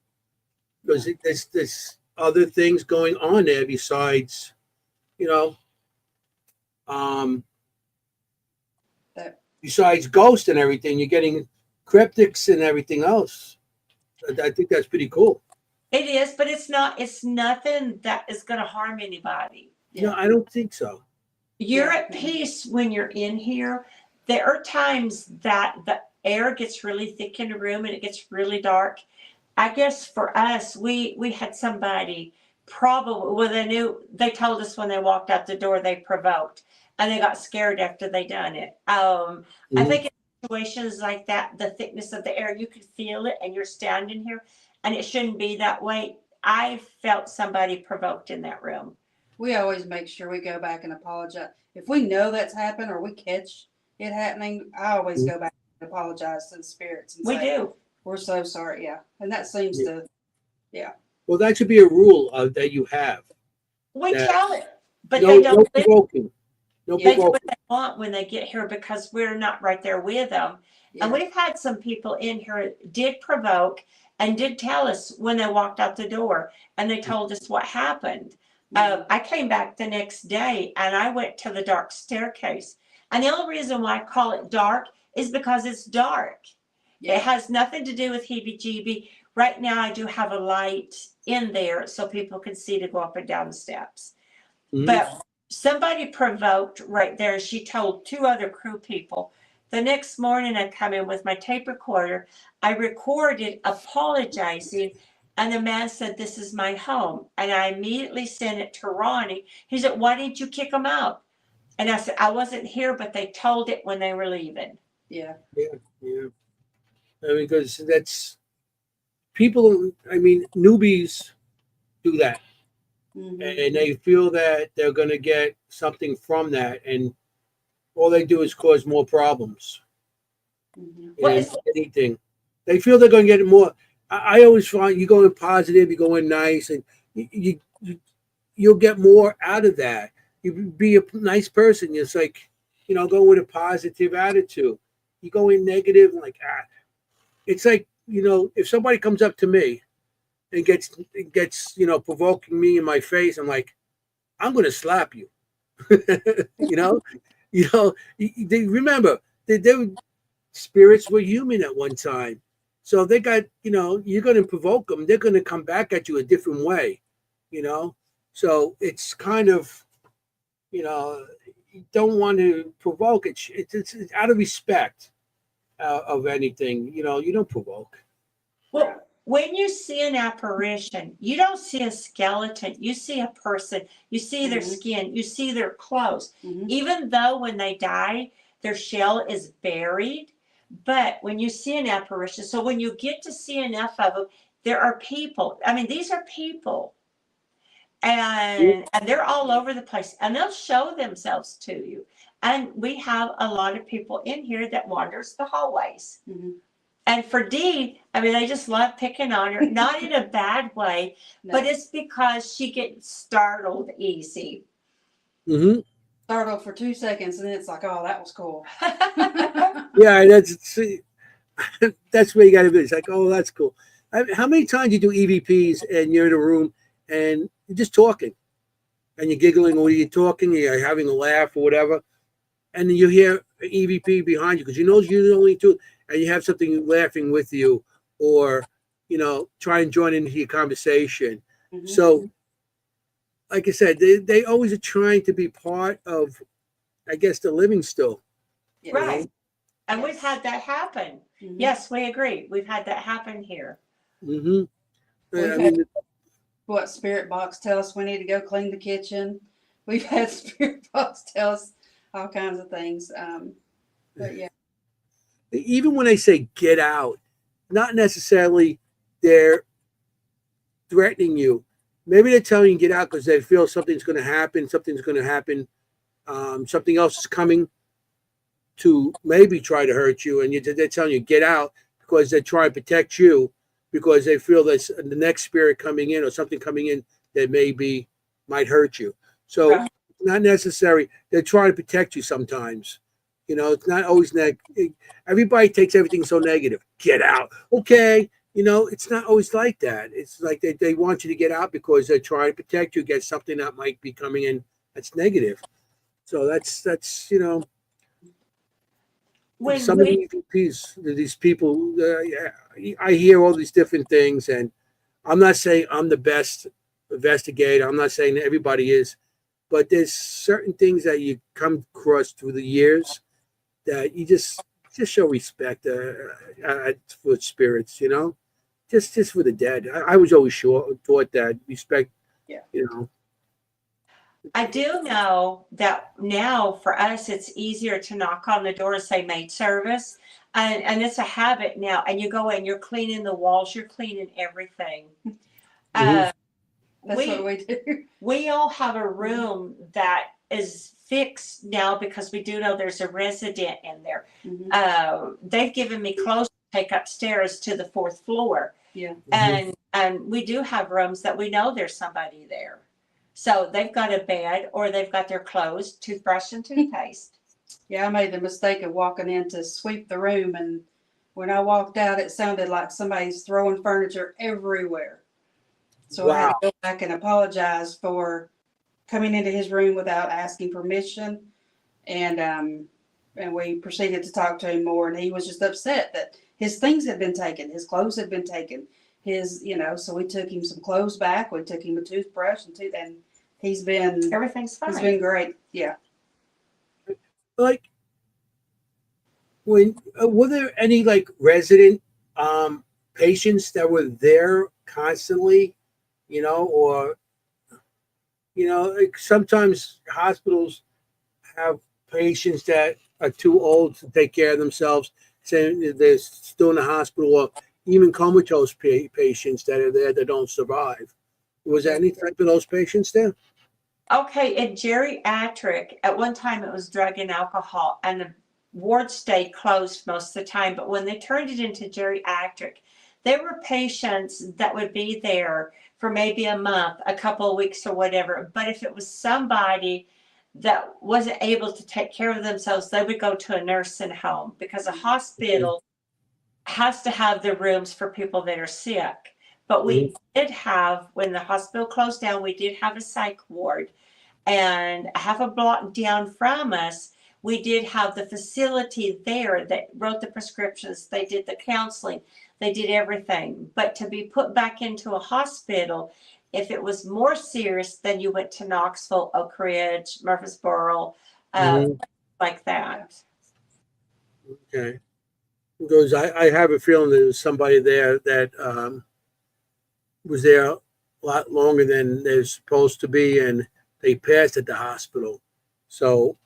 Because there's other things going on there besides, That- besides ghosts and everything. You're getting cryptics and everything else. I think that's pretty cool. It is, but it's nothing that is going to harm anybody. No, I don't think so. You're Yeah. at peace when you're in here. There are times that the air gets really thick in the room and it gets really dark. I guess for us, we had somebody probably, well, they told us when they walked out the door, they provoked. and they got scared after they done it. I Mhm. think in situations like that, the thickness of the air, you could feel it, and you're standing here, and it shouldn't be that way. I felt somebody provoked in that room. We always make sure we go back and apologize. If we know that's happened or we catch it happening, I always go back and apologize to the spirits and We say, do. we're so sorry. Yeah. And that seems to, Well, that should be a rule that you have. We That tell it, but no, they no don't listen. provoking. No Yeah. They do what provoking. they want when they get here because we're not right there with them. yeah. And we've had some people in here did provoke and did tell us when they walked out the door, and they told us what happened. I came back the next day and I went to the dark staircase. And the only reason why I call it dark is because it's dark. Yeah. It has nothing to do with heebie-jeebie. Right now, I do have a light in there so people can see to go up and down the steps. Mhm. But somebody provoked right there. She told 2 other crew people. The next morning, I come in with my tape recorder. I recorded apologizing, and the man said, "This is my home." And I immediately sent it to Ronnie. He said, "Why didn't you kick them out?" And I said, "I wasn't here, but they told it when they were leaving." Yeah. Yeah. I mean, because that's people. I mean, newbies do that, Mhm. and they feel that they're going to get something from that, and all they do is cause more problems. Mhm. Well, And it's, anything, they feel they're going to get more. I always find you go in positive, you go in nice, and you'll get more out of that. You be a nice person. It's like, go with a positive attitude. You go in negative, like it's like, if somebody comes up to me and gets provoking me in my face, I'm like, I'm gonna slap you. you know, they remember they spirits were human at one time, so they got you're gonna provoke them, they're gonna come back at you a different way, you know. So it's kind of you don't want to provoke it. It's out of respect of anything. You don't provoke. well, when you see an apparition, you don't see a skeleton. You see a person. You see their Mhm. skin. You see their clothes. Mhm. Even though when they die, their shell is buried. But when you see an apparition, so when you get to see enough of them, there are people. I mean, these are people. And they're all over the place, and they'll show themselves to you. And we have a lot of people in here that wanders the hallways. Mhm. And for Dee, I mean, they just love picking on her, not in a bad way, No. but it's because she gets startled easy. Mm-hmm. Startled for 2 seconds, and then it's like, oh, that was cool. Yeah, that's where you got to be. It's like, oh, that's cool. How many times you do EVPs and you're in a room and you're just talking and you're giggling, or you're talking, you're having a laugh or whatever, and then you hear an EVP behind you because you're the only two, and you have something laughing with you, or try and join into your conversation. Mhm. So, like I said, they always are trying to be part of, I guess, the living still. Yeah. Right. And we've Yes. had that happen. Mhm. Yes, we agree. We've had that happen here. Mm-hmm. We've I had mean, what spirit box tell us we need to go clean the kitchen. We've had spirit box tell us all kinds of things. But yeah, even when they say get out, not necessarily they're threatening you. Maybe they're telling you get out because they feel something's going to happen. Something's going to happen. Something else is coming to maybe try to hurt you, and they're telling you get out because they're trying to protect you because they feel there's the next spirit coming in or something coming in that might hurt you. So Right. not necessary. They're trying to protect you sometimes. It's not always everybody takes everything so negative. Get out. Okay. It's not always like that. It's like they want you to get out because they're trying to protect you against something that might be coming in that's negative. So that's When some of we the EVPs, these people, I hear all these different things, and I'm not saying I'm the best investigator. I'm not saying that everybody is, but there's certain things that you come across through the years that you just show respect for spirits, just for the dead. I was always thought that respect, yeah. I do know that now for us, it's easier to knock on the door and say maid service. And it's a habit now. And you go in, you're cleaning the walls, you're cleaning everything. Uh, That's what we we do. we all have a room that is fixed now because we do know there's a resident in there. Mhm. They've given me clothes to take upstairs to the fourth floor. Yeah. And we do have rooms that we know there's somebody there. So they've got a bed or they've got their clothes, toothbrush and toothpaste. Yeah, I made the mistake of walking in to sweep the room, and when I walked out, it sounded like somebody's throwing furniture everywhere. So I had Wow. to go back and apologize for coming into his room without asking permission. And we proceeded to talk to him more, and he was just upset that his things had been taken, his clothes had been taken, so we took him some clothes back, we took him a toothbrush and he's been Everything's he's fine. been great. Yeah. Like, when were there any like resident patients that were there constantly, or like sometimes hospitals have patients that are too old to take care of themselves, saying they're still in the hospital, or even comatose patients that are there that don't survive. Was there any type of those patients there? Okay, in geriatric, at one time it was drug and alcohol, and the ward stayed closed most of the time. But when they turned it into geriatric, there were patients that would be there for maybe a month, a couple of weeks, or whatever. But if it was somebody that wasn't able to take care of themselves, they would go to a nursing home because a hospital has to have the rooms for people that are sick. But we did have, when the hospital closed down, we did have a psych ward. And half a block down from us, we did have the facility there that wrote the prescriptions. They did the counseling. They did everything. But to be put back into a hospital, if it was more serious, then you went to Knoxville, Oak Ridge, Murfreesboro, Mhm. like that. Okay. Because I have a feeling there was somebody there that was there a lot longer than they're supposed to be, and they passed at the hospital. So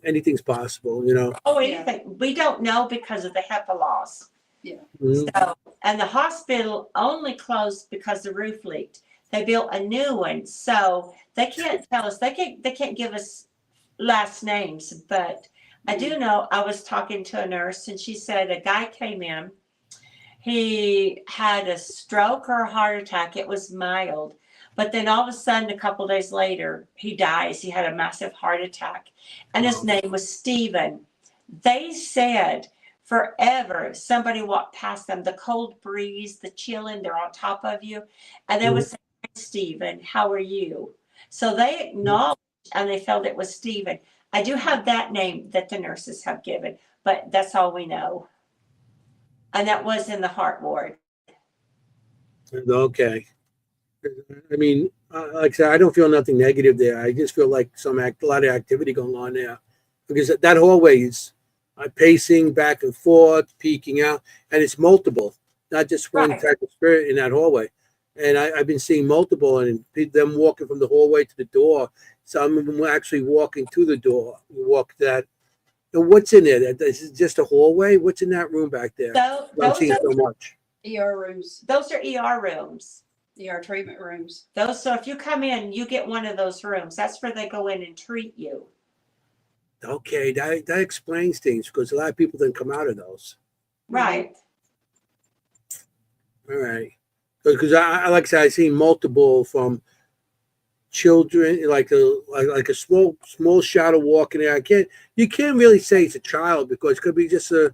anything's possible. Oh, Yeah. anything. We don't know because of the HEPA laws. Yeah. Mhm. So, and the hospital only closed because the roof leaked. They built a new one, so they can't tell us. They can't give us last names, but I do know I was talking to a nurse, and she said a guy came in. He had a stroke or a heart attack. It was mild. But then all of a sudden, a couple days later, he dies. He had a massive heart attack. And his name was Stephen. They said forever somebody walked past them, the cold breeze, the chilling, they're on top of you. And they would say, Stephen, how are you? So they acknowledged and they felt it was Stephen. I do have that name that the nurses have given, but that's all we know. And that was in the heart ward. Okay. I mean, like I said, I don't feel nothing negative there. I just feel like a lot of activity going on there, because that hallway is pacing back and forth, peeking out, and it's multiple, not just one Right. type of spirit in that hallway. And I've been seeing multiple, and them walking from the hallway to the door. Some of them were actually walking to the door. You walk that. And what's in there? This is just a hallway. What's in that room back there? So I'm seeing so much. ER rooms, those are ER rooms. ER treatment rooms. So if you come in, you get one of those rooms. That's where they go in and treat you. Okay, that explains things, because a lot of people didn't come out of those. Right. All right, because I like I said, I've seen multiple from children, like a small shadow walking there. You can't really say it's a child, because it could be just a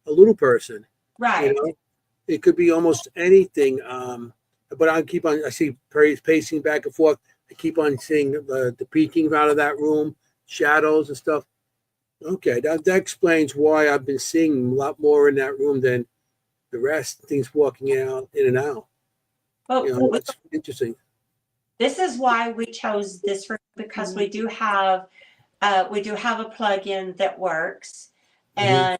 little person. Right. It could be almost anything. But I see pacing back and forth. I keep on seeing the peeking out of that room, shadows and stuff. Okay, that explains why I've been seeing a lot more in that room than the rest. Things walking out in and out. But It's interesting. this is why we chose this room, because we do have a plug-in that works, and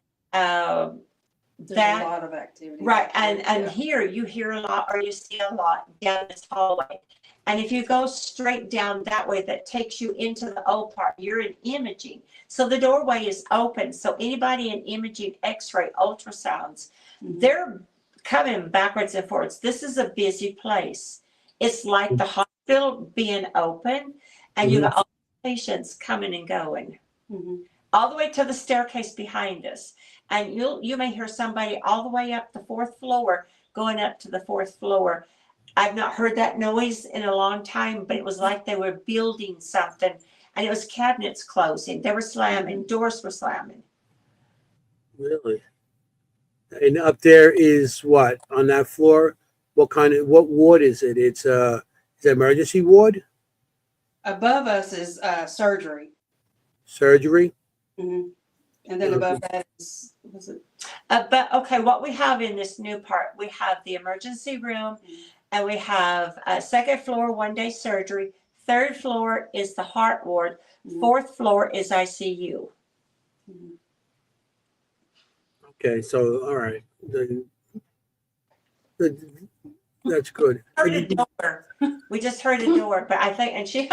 There's That a lot of activity. right, back there, and yeah. here you hear a lot or you see a lot down this hallway. And if you go straight down that way, that takes you into the old part. You're in imaging, so the doorway is open. So anybody in imaging, X-ray, ultrasounds, they're coming backwards and forwards. This is a busy place. It's like the hospital being open, and you got all the patients coming and going, all the way to the staircase behind us. And you may hear somebody all the way up the 4th floor going up to the 4th floor. I've not heard that noise in a long time, but it was like they were building something, and it was cabinets closing. They were slamming, doors were slamming. Really? And up there is what on that floor? What ward is it? It's is it emergency ward? Above us is surgery. Surgery? And then above that is, was it? But okay, what we have in this new part, we have the emergency room, and we have a 2nd floor 1-day surgery. 3rd floor is the heart ward. 4th floor is ICU. Okay, so all right, that's good. Heard a door. We just heard a door, but I think, and she,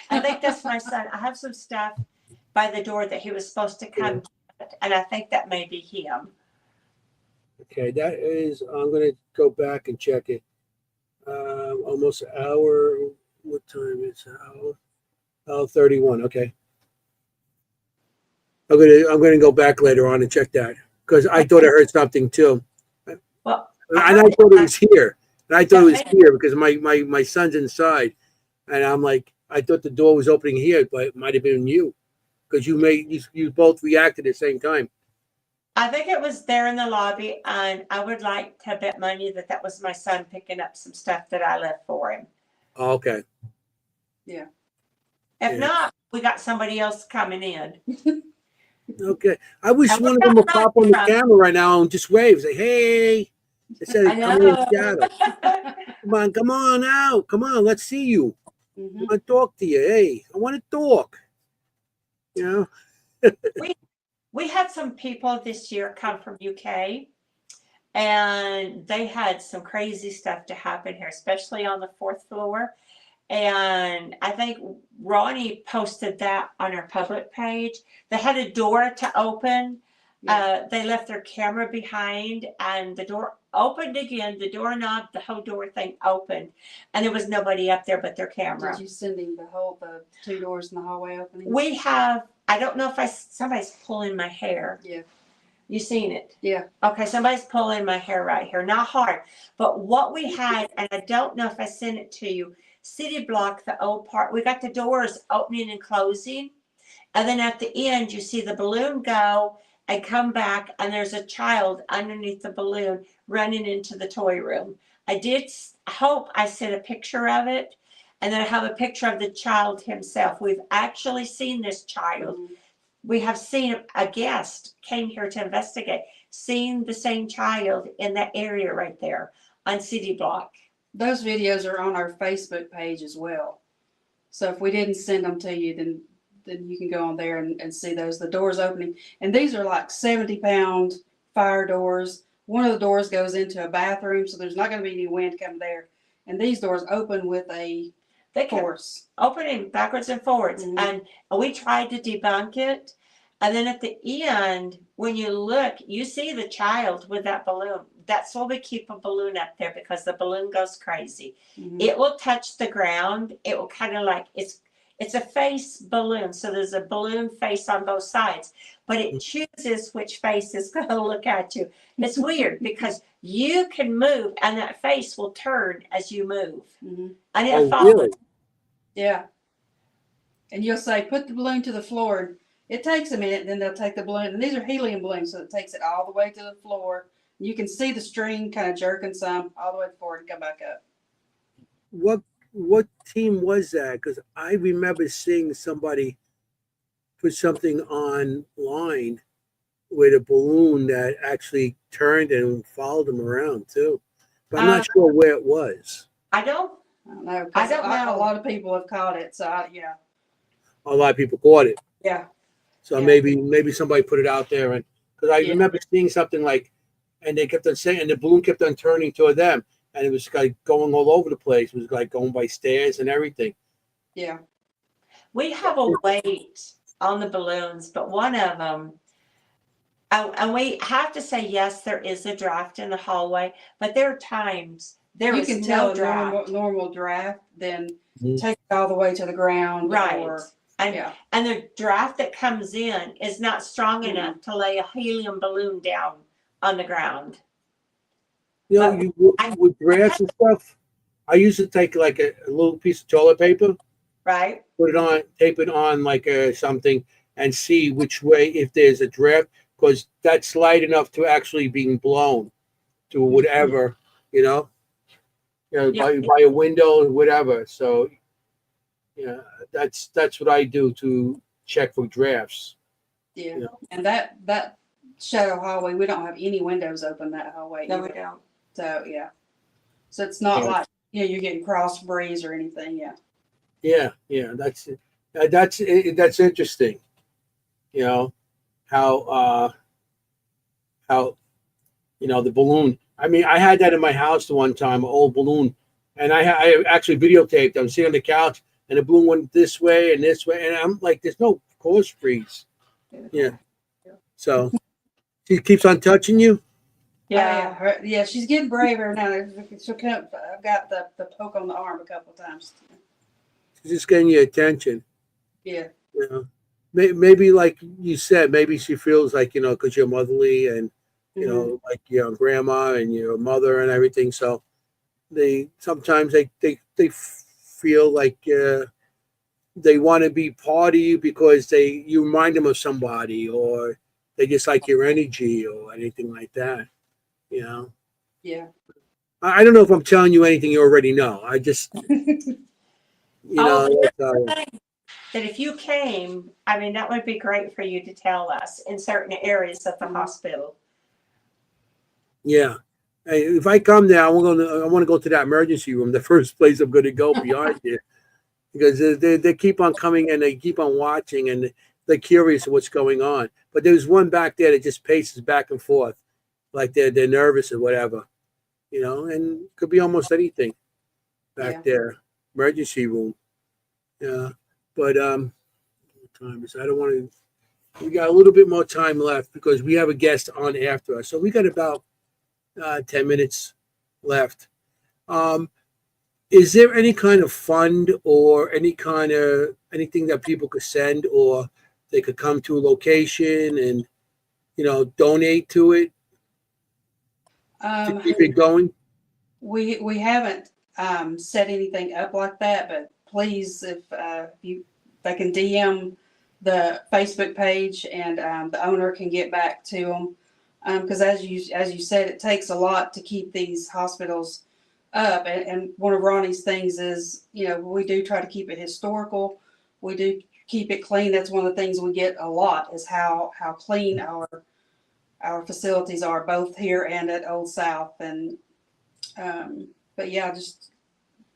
I think that's my son. I have some stuff by the door that he was supposed to come get, and I think that may be him. Okay, that is. I'm gonna go back and check it. Almost an hour. What time is it? 31. Okay. I'm gonna go back later on and check that because I thought I heard something too. Well, And I thought it was here. And I thought it was here because my son's inside, and I'm like, I thought the door was opening here, but it might have been you because you both reacted at the same time. I think it was there in the lobby, and I would like to bet money that was my son picking up some stuff that I left for him. Oh, okay. Yeah. If not, we got somebody else coming in. Okay. I wish And one of we're them would not pop on the drunk. camera right now and just wave, say, "Hey." Instead I of coming in know. shadow. Come on out. Come on, let's see you. I want to talk to you. Hey, I want to talk. You know? We had some people this year come from UK, and they had some crazy stuff to happen here, especially on the 4th floor. And I think Ronnie posted that on our public page. They had a door to open. They left their camera behind, and the door opened again. The doorknob, the whole door thing opened, and there was nobody up there but their camera. Did you send him the 2 doors in the hallway opening? We have. I don't know if somebody's pulling my hair. Yeah. You seen it? Yeah. Okay, somebody's pulling my hair right here. Not hard, but what we had, and I don't know if I sent it to you. City Block, the old part. We got the doors opening and closing, and then at the end you see the balloon go and come back, and there's a child underneath the balloon running into the toy room. I did hope I sent a picture of it, and then I have a picture of the child himself. We've actually seen this child. We have seen a guest came here to investigate, seen the same child in that area right there on City Block. Those videos are on our Facebook page as well. So if we didn't send them to you, then you can go on there and see those. The doors opening. And these are like 70-pound fire doors. One of the doors goes into a bathroom, so there's not going to be any wind coming there. And these doors open with a force. Opening backwards and forwards. And we tried to debunk it. And then at the end, when you look, you see the child with that balloon. That's why we keep a balloon up there, because the balloon goes crazy. It will touch the ground. It will kind of like, it's a face balloon. So there's a balloon face on both sides, but it chooses which face is going to look at you. It's weird because you can move and that face will turn as you move. And it'll follow. Really? Yeah. And you'll say, put the balloon to the floor. It takes a minute, then they'll take the balloon. And these are helium balloons, so it takes it all the way to the floor. You can see the string kind of jerking some all the way forward and come back up. What team was that? Because I remember seeing somebody put something online with a balloon that actually turned and followed them around too. But I'm not sure where it was. I don't know. I don't know. A lot of people have caught it, so yeah. A lot of people caught it. Yeah. So maybe somebody put it out there, and because I remember seeing something like and they kept on saying, and the balloon kept on turning toward them, and it was like going all over the place. It was like going by stairs and everything. Yeah. We have a weight on the balloons, but one of them, and we have to say, yes, there is a draft in the hallway, but there are times there You is can no tell a draft. normal draft, then Mhm. take it all the way to the ground. Right. Or, And yeah. and the draft that comes in is not strong enough to lay a helium balloon down on the ground. You know, I- with drafts and stuff, I used to take like a little piece of toilet paper, Right? put it on, tape it on like something, and see which way if there's a draft, because that's light enough to actually being blown to whatever, Yeah. by a window or whatever. So, yeah, that's what I do to check for drafts. Yeah. Yeah. And that shadow hallway, we don't have any windows open that hallway. No, we either. don't. So, yeah. So it's not Yeah. like, you're getting cross breeze or anything. Yeah. Yeah, that's interesting. You know how the balloon. I mean, I had that in my house the one time, an old balloon, and I actually videotaped. I'm sitting on the couch, and the balloon went this way and this way, and I'm like, "There's no course freeze." Yeah. So she keeps on touching you. Yeah. Yeah, she's getting braver now. She'll come. I've got the poke on the arm a couple of times. She's just getting your attention. Yeah. You know, maybe like you said, maybe she feels like because you're motherly and like your grandma and your mother and everything. So they sometimes they feel like they want to be part of you because you remind them of somebody, or they just like your energy or anything like that. Yeah. I don't know if I'm telling you anything you already know. I just Oh, like, that if you came, I mean, that would be great for you to tell us in certain areas of the hospital. yeah. Hey, if I come there, I want to go to that emergency room, the first place I'm going to go behind you, because they keep on coming and they keep on watching and they're curious of what's going on. But there's one back there that just paces back and forth, like they're nervous or whatever, and could be almost anything back there, emergency room. Yeah, but what time is it? I don't want to. We got a little bit more time left because we have a guest on after us, so we got about 10 minutes left. Is there any kind of fund or any kind of anything that people could send, or they could come to a location and donate to it to keep it going? We haven't set anything up like that, but please, if they can DM the Facebook page and the owner can get back to them. Because as you said, it takes a lot to keep these hospitals up. And one of Ronnie's things is, we do try to keep it historical. We do keep it clean. That's one of the things we get a lot is how clean our facilities are, both here and at Old South. And but yeah, just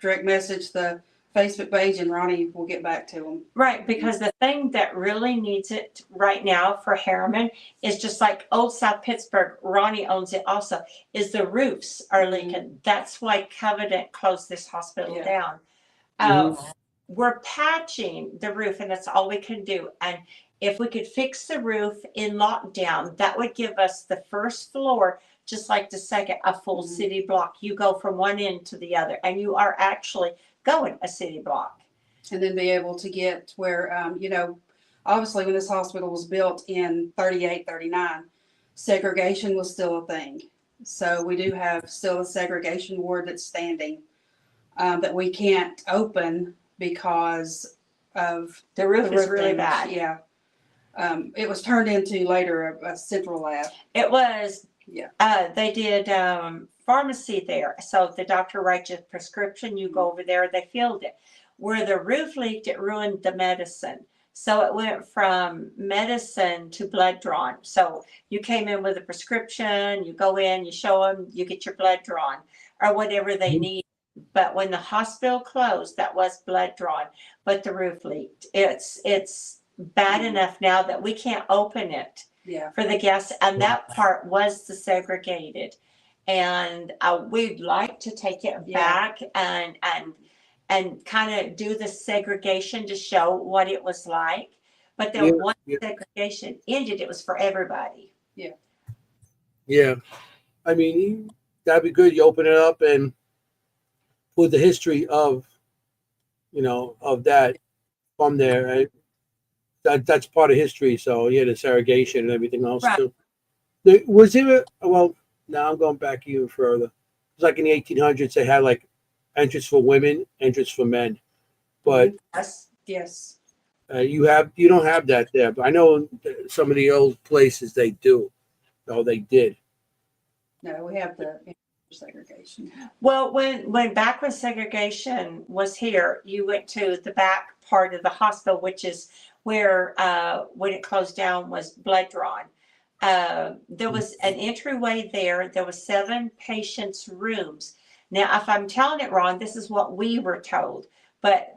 direct message the Facebook page and Ronnie will get back to them. Right, because the thing that really needs it right now for Harriman is just like Old South Pittsburgh, Ronnie owns it also, is the roofs are leaking. That's why Covenant closed this hospital down. We're patching the roof and that's all we can do. And if we could fix the roof in lockdown, that would give us the first floor, just like the second, a full city block. You go from one end to the other and you are actually going a city block. And then be able to get where, obviously when this hospital was built in 38, 39, segregation was still a thing. So we do have still a segregation ward that's standing that we can't open because of the roof is really damage. bad. Yeah. It was turned into later a central lab. It was. Yeah. They did pharmacy there. So the doctor writes a prescription, you go over there, they filled it. Where the roof leaked, it ruined the medicine. So it went from medicine to blood drawn. So you came in with a prescription, you go in, you show them, you get your blood drawn or whatever they need. But when the hospital closed, that was blood drawn, but the roof leaked. It's bad enough now that we can't open it Yeah. for the guests, and that part was the segregated. And we'd like to take it Yeah. back and kind of do the segregation to show what it was like. But then Yeah, once yeah. segregation ended, it was for everybody. Yeah. I mean, that'd be good. You open it up and put the history of, of that from there. Right? That's part of history. So yeah, the segregation and everything else Right. too. Was there well? Now I'm going back even further. It's like in the 1800s, they had like entrance for women, entrance for men, but Yes. you don't have that there. But I know some of the old places they do. Oh, they did. No, we have the segregation. Well, when back when segregation was here, you went to the back part of the hospital, which is where when it closed down was blood drawn. There was an entryway there. There was 7 patients' rooms. Now, if I'm telling it wrong, this is what we were told. But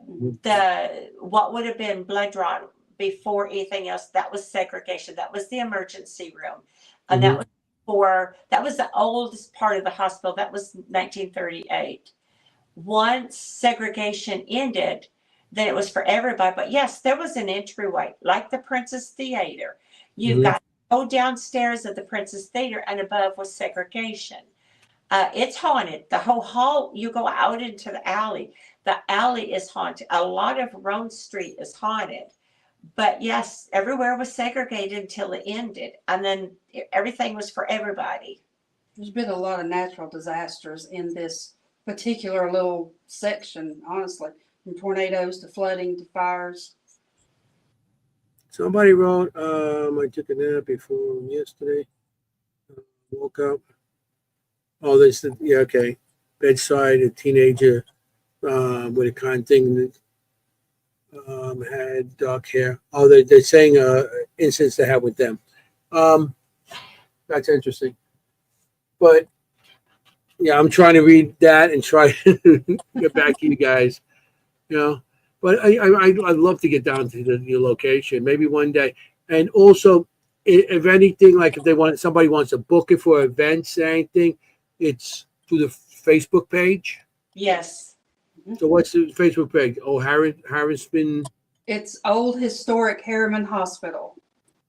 what would have been blood drawn before anything else, that was segregation. That was the emergency room, and that was the oldest part of the hospital. That was 1938. Once segregation ended, then it was for everybody. But yes, there was an entryway, like the Princess Theater. You've got to go downstairs at the Princess Theater, and above was segregation. It's haunted. The whole hall, you go out into the alley. The alley is haunted. A lot of Rome Street is haunted. But yes, everywhere was segregated until it ended. And then everything was for everybody. There's been a lot of natural disasters in this particular little section, honestly, from tornadoes to flooding to fires. Somebody wrote, I took a nap before yesterday. Woke up. Oh, they said, yeah, okay. Bedside, a teenager with a kind thing that had dark hair. Oh, they're saying incidents they had with them. That's interesting. But yeah, I'm trying to read that and try to get back to you guys. But I'd love to get down to the location maybe one day. And also, if anything, like if somebody wants to book it for events or anything, it's through the Facebook page. Yes. So what's the Facebook page? Oh, Harrisman. It's Old Historic Harriman Hospital.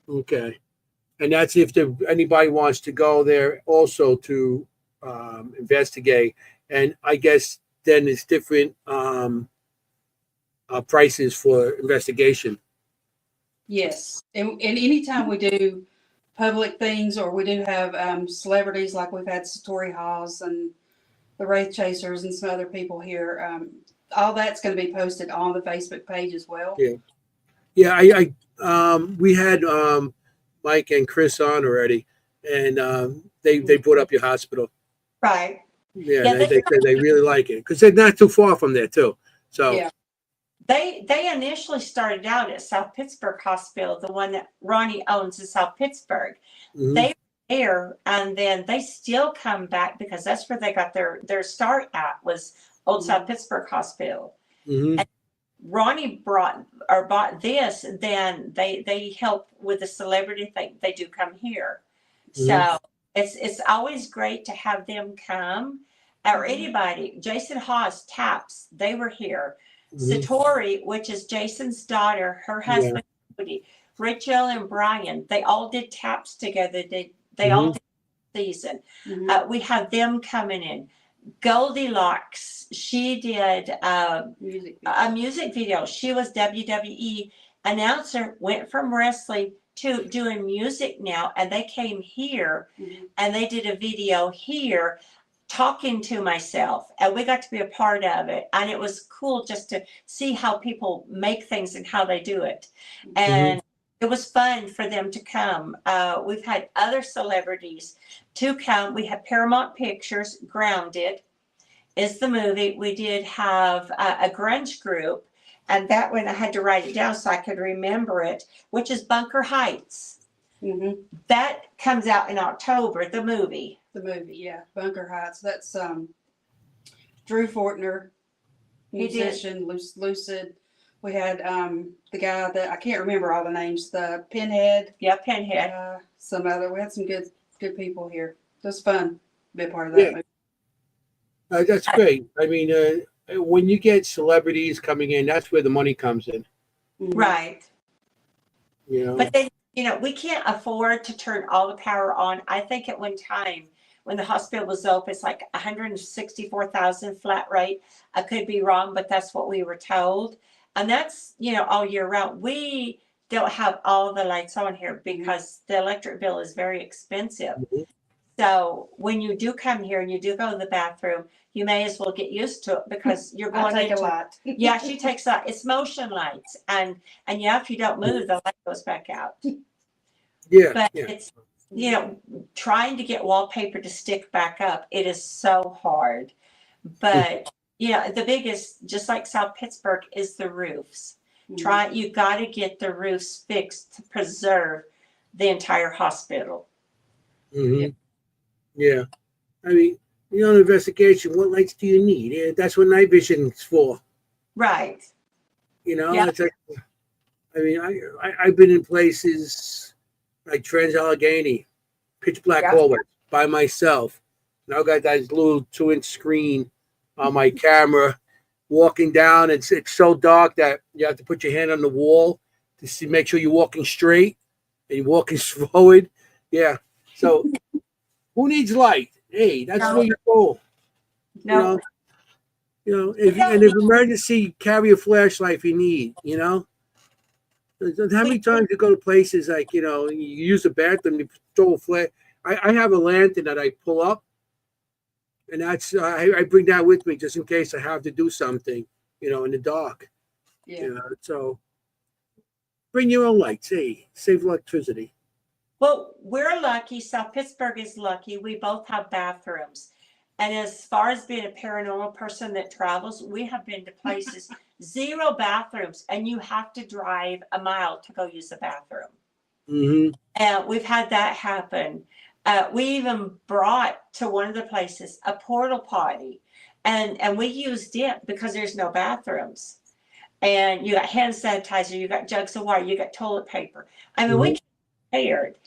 Okay, and that's if anybody wants to go there also to investigate. And I guess then it's different prices for investigation. Yes. And anytime we do public things or we do have celebrities, like we've had Satori Hawes and the Wraith Chasers and some other people here, all that's going to be posted on the Facebook page as well. Yeah. I we had Mike and Chris on already, and they brought up your hospital. Right. Yeah, they really like it because they're not too far from there too. So yeah. They initially started out at South Pittsburgh Hospital, the one that Ronnie owns in South Pittsburgh. They were there, and then they still come back because that's where they got their start at, was Old South Pittsburgh Hospital. And Ronnie bought this, then they help with the celebrity thing. They do come here. So it's always great to have them come, or anybody. Jason Hawes, Taps, they were here. Satori, which is Jason's daughter, her husband, Rachel and Brian, they all did Taps together. They all did season. We have them coming in. Goldilocks, she did a music video. She was WWE announcer, went from wrestling to doing music now, and they came here and they did a video here talking to myself, and we got to be a part of it, and it was cool just to see how people make things and how they do it. And it was fun for them to come. We've had other celebrities to come. We had Paramount Pictures, Grounded is the movie. We did have a grunge group, and that one I had to write it down so I could remember it, which is Bunker Heights. That comes out in October, the movie. The movie, yeah. Bunker Heights. That's Drew Fortner, musician, Lucid, We had the guy that I can't remember all the names. The Pinhead. Yeah, Pinhead. Some other. We had some good people here. It was fun. To be a part of Yeah. that. Movie. That's great. I mean, when you get celebrities coming in, that's where the money comes in. Mhm. Right. You know. But then, we can't afford to turn all the power on. I think at one time when the hospital was open, it's like 164,000 flat rate. I could be wrong, but that's what we were told. And that's, all year round. We don't have all the lights on here because the electric bill is very expensive. Mhm. So when you do come here and you do go to the bathroom, you may as well get used to it because you're I going take a into lot. yeah, she takes that. It's motion lights, and if you don't move, the light goes back out. Yeah. But Yeah. it's trying to get wallpaper to stick back up. It is so hard. But the biggest, just like South Pittsburgh, is the roofs. You got to get the roofs fixed to preserve the entire hospital. Hmm. Yeah. I mean, investigation. What lights do you need? Yeah, that's what night vision's for. Right. Yeah. It's like, I mean, I've been in places like Trans Allegheny, pitch black Yeah. hallway by myself. Now I got that little 2-inch screen on my camera. Walking down, it's so dark that you have to put your hand on the wall to see, make sure you're walking straight and you're walking forward. Yeah. So who needs light? Hey, that's No. where you go. No. If emergency, carry a flashlight if you need. How many times you go to places like you use the bathroom, you throw a flash. I have a lantern that I pull up, and that's I bring that with me just in case I have to do something, in the dark. Yeah. So bring your own lights. Hey, save electricity. Well, we're lucky. South Pittsburgh is lucky. We both have bathrooms. And as far as being a paranormal person that travels, we have been to places, 0 bathrooms, and you have to drive a mile to go use the bathroom. Mm-hmm. And we've had that happen. We even brought to one of the places a portal potty, and we used it because there's no bathrooms. And you got hand sanitizer, you got jugs of water, you got toilet paper. I mean, we prepared.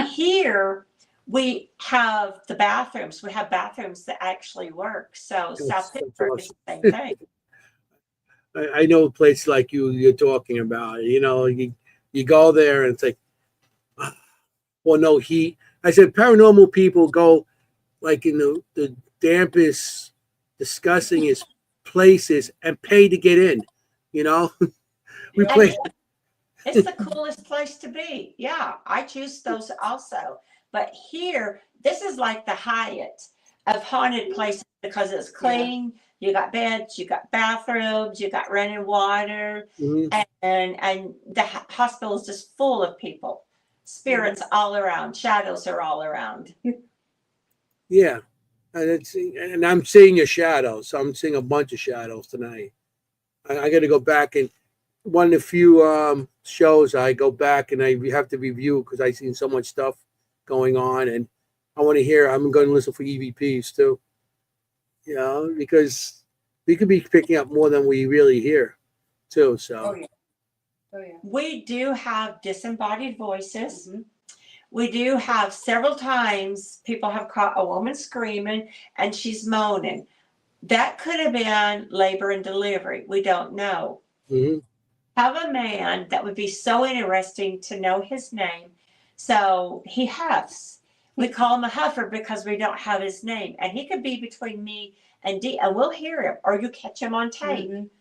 Here, we have the bathrooms. We have bathrooms that actually work. So South Pittsburgh is the same thing. I know a place like you're talking about. You go there and it's like, well, no heat. I said paranormal people go like in the dampest, disgustingest places and pay to get in. We play. It's the coolest place to be. Yeah, I choose those also. But here, this is like the Hyatt of haunted places because it's clean. You got beds, you got bathrooms, you got running water, Mhm. and the hospital is just full of people. Spirits all around, shadows are all around. Yeah, and I'm seeing a shadow, so I'm seeing a bunch of shadows tonight. I got to go back, and one of the few shows I go back and I have to review because I've seen so much stuff going on, and I want to hear. I'm going to listen for EVPs too, because we could be picking up more than we really hear too. So We do have disembodied voices. We do have several times people have caught a woman screaming and she's moaning. That could have been labor and delivery. We don't know. Mhm. Have a man that would be so interesting to know his name. So he huffs. We call him a huffer because we don't have his name. And he could be between me and D, and we'll hear him or you catch him on tape.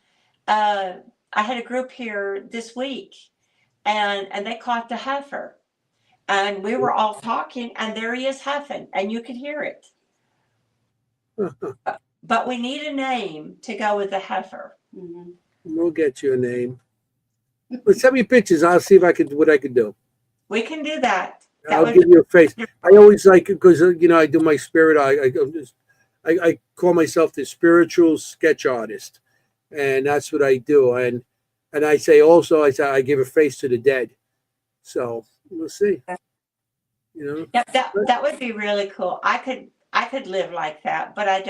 I had a group here this week and they caught the heifer. And we were all talking, and there he is huffing, and you could hear it. But we need a name to go with the heifer. We'll get you a name. But send me pictures. I'll see if I could what I could do. We can do that. I'll give you a face. I always like it because I do my spirit. I call myself the spiritual sketch artist, and that's what I do. And I say also I give a face to the dead. So we'll see. Yeah, that would be really cool. I could live like that, but I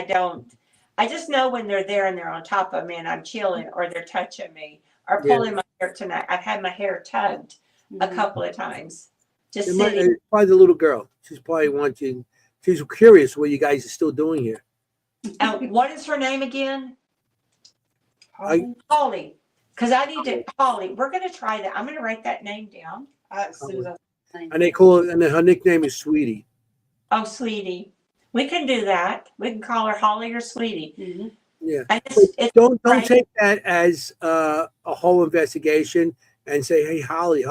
don't. I just know when they're there and they're on top of me and I'm chilling, or they're touching me or Yeah. pulling my hair tonight. I've had my hair tugged a couple of times. Just It might, sitting. it's probably the little girl. She's probably wanting. She's curious what you guys are still doing here. What is her name again? I- Holly. Because I need to, Holly, we're going to try that. I'm going to write that name down. As soon as I And they call her, and her nickname is Sweetie. Oh, Sweetie. We can do that. We can call her Holly or Sweetie. Mhm. Yeah. It's Don't right. take that as a whole investigation and say, "Hey, Holly,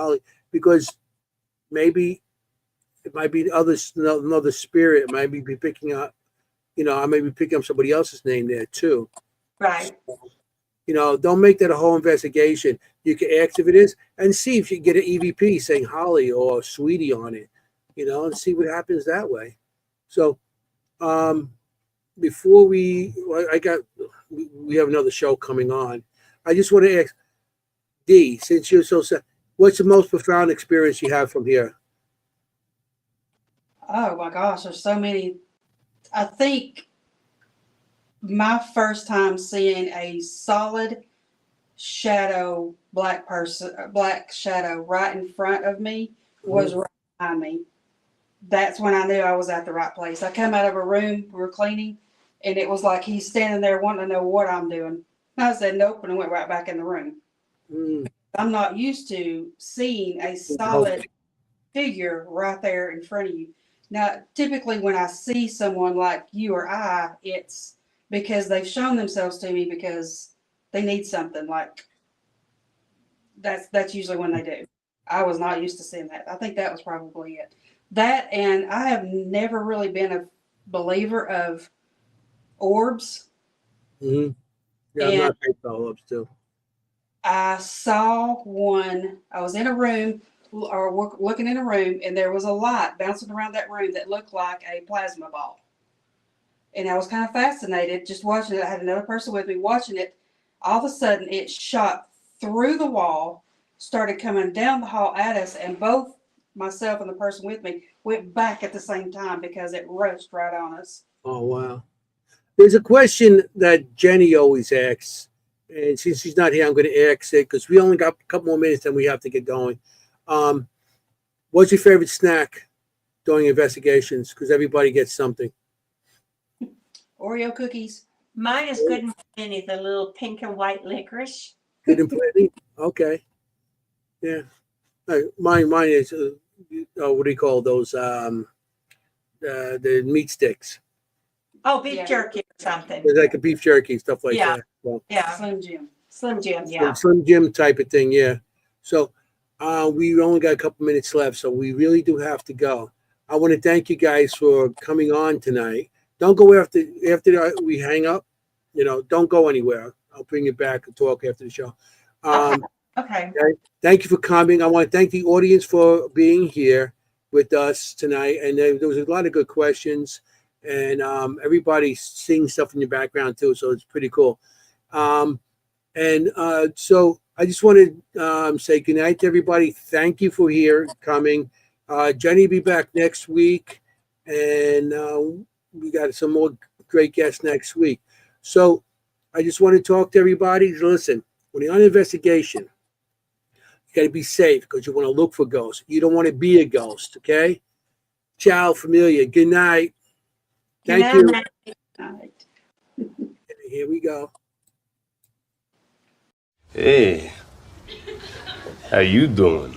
because maybe it might be another spirit. It might be picking up. I may be picking up somebody else's name there too. Right. Don't make that a whole investigation. You can ask if it is and see if you get an EVP saying Holly or Sweetie on it, and see what happens that way. So, before we have another show coming on. I just want to ask D, since you're so sad, what's the most profound experience you have from here? Oh my gosh, there's so many. I think my first time seeing a solid shadow, black shadow right in front of me was right behind me. That's when I knew I was at the right place. I come out of a room, we were cleaning, and it was like he's standing there wanting to know what I'm doing. I said nope, and I went right back in the room. Mm. I'm not used to seeing a solid figure right there in front of you. Now, typically when I see someone like you or I, it's because they've shown themselves to me because they need something. Like that's usually when they do. I was not used to seeing that. I think that was probably it. That, and I have never really been a believer of orbs. Mm-hmm. Yeah, I'm And not big follow-ups too. I saw one. I was in a room or looking in a room, and there was a light bouncing around that room that looked like a plasma ball. And I was kind of fascinated just watching it. I had another person with me watching it. All of a sudden, it shot through the wall, started coming down the hall at us, and both myself and the person with me went back at the same time because it rushed right on us. Oh wow. There's a question that Jennie always asks, and since she's not here, I'm going to ask it because we only got a couple more minutes and we have to get going. What's your favorite snack during investigations? Because everybody gets something. Oreo cookies. Mine is good and plenty, the little pink and white licorice. Good and plenty. Okay. Yeah. Mine is what do you call those? The meat sticks. Oh, beef Yeah. jerky or something. It's like a beef jerky, stuff like Yeah. that. So, Yeah. Slim Jim. Slim Jim. Yeah. Slim Jim type of thing, yeah. So we only got a couple minutes left, so we really do have to go. I want to thank you guys for coming on tonight. Don't go after we hang up. Don't go anywhere. I'll bring you back and talk after the show. Okay. Thank you for coming. I want to thank the audience for being here with us tonight. And there was a lot of good questions, and everybody's seeing stuff in the background too, so it's pretty cool. So I just want to say good night to everybody. Thank you for coming. Jennie will be back next week, and we got some more great guests next week. So I just want to talk to everybody. Listen, when you're on investigation, you got to be safe because you want to look for ghosts. You don't want to be a ghost, okay? Ciao, familia. Good night. Good Thank you. night. All right. Here we go. Hey, how you doing?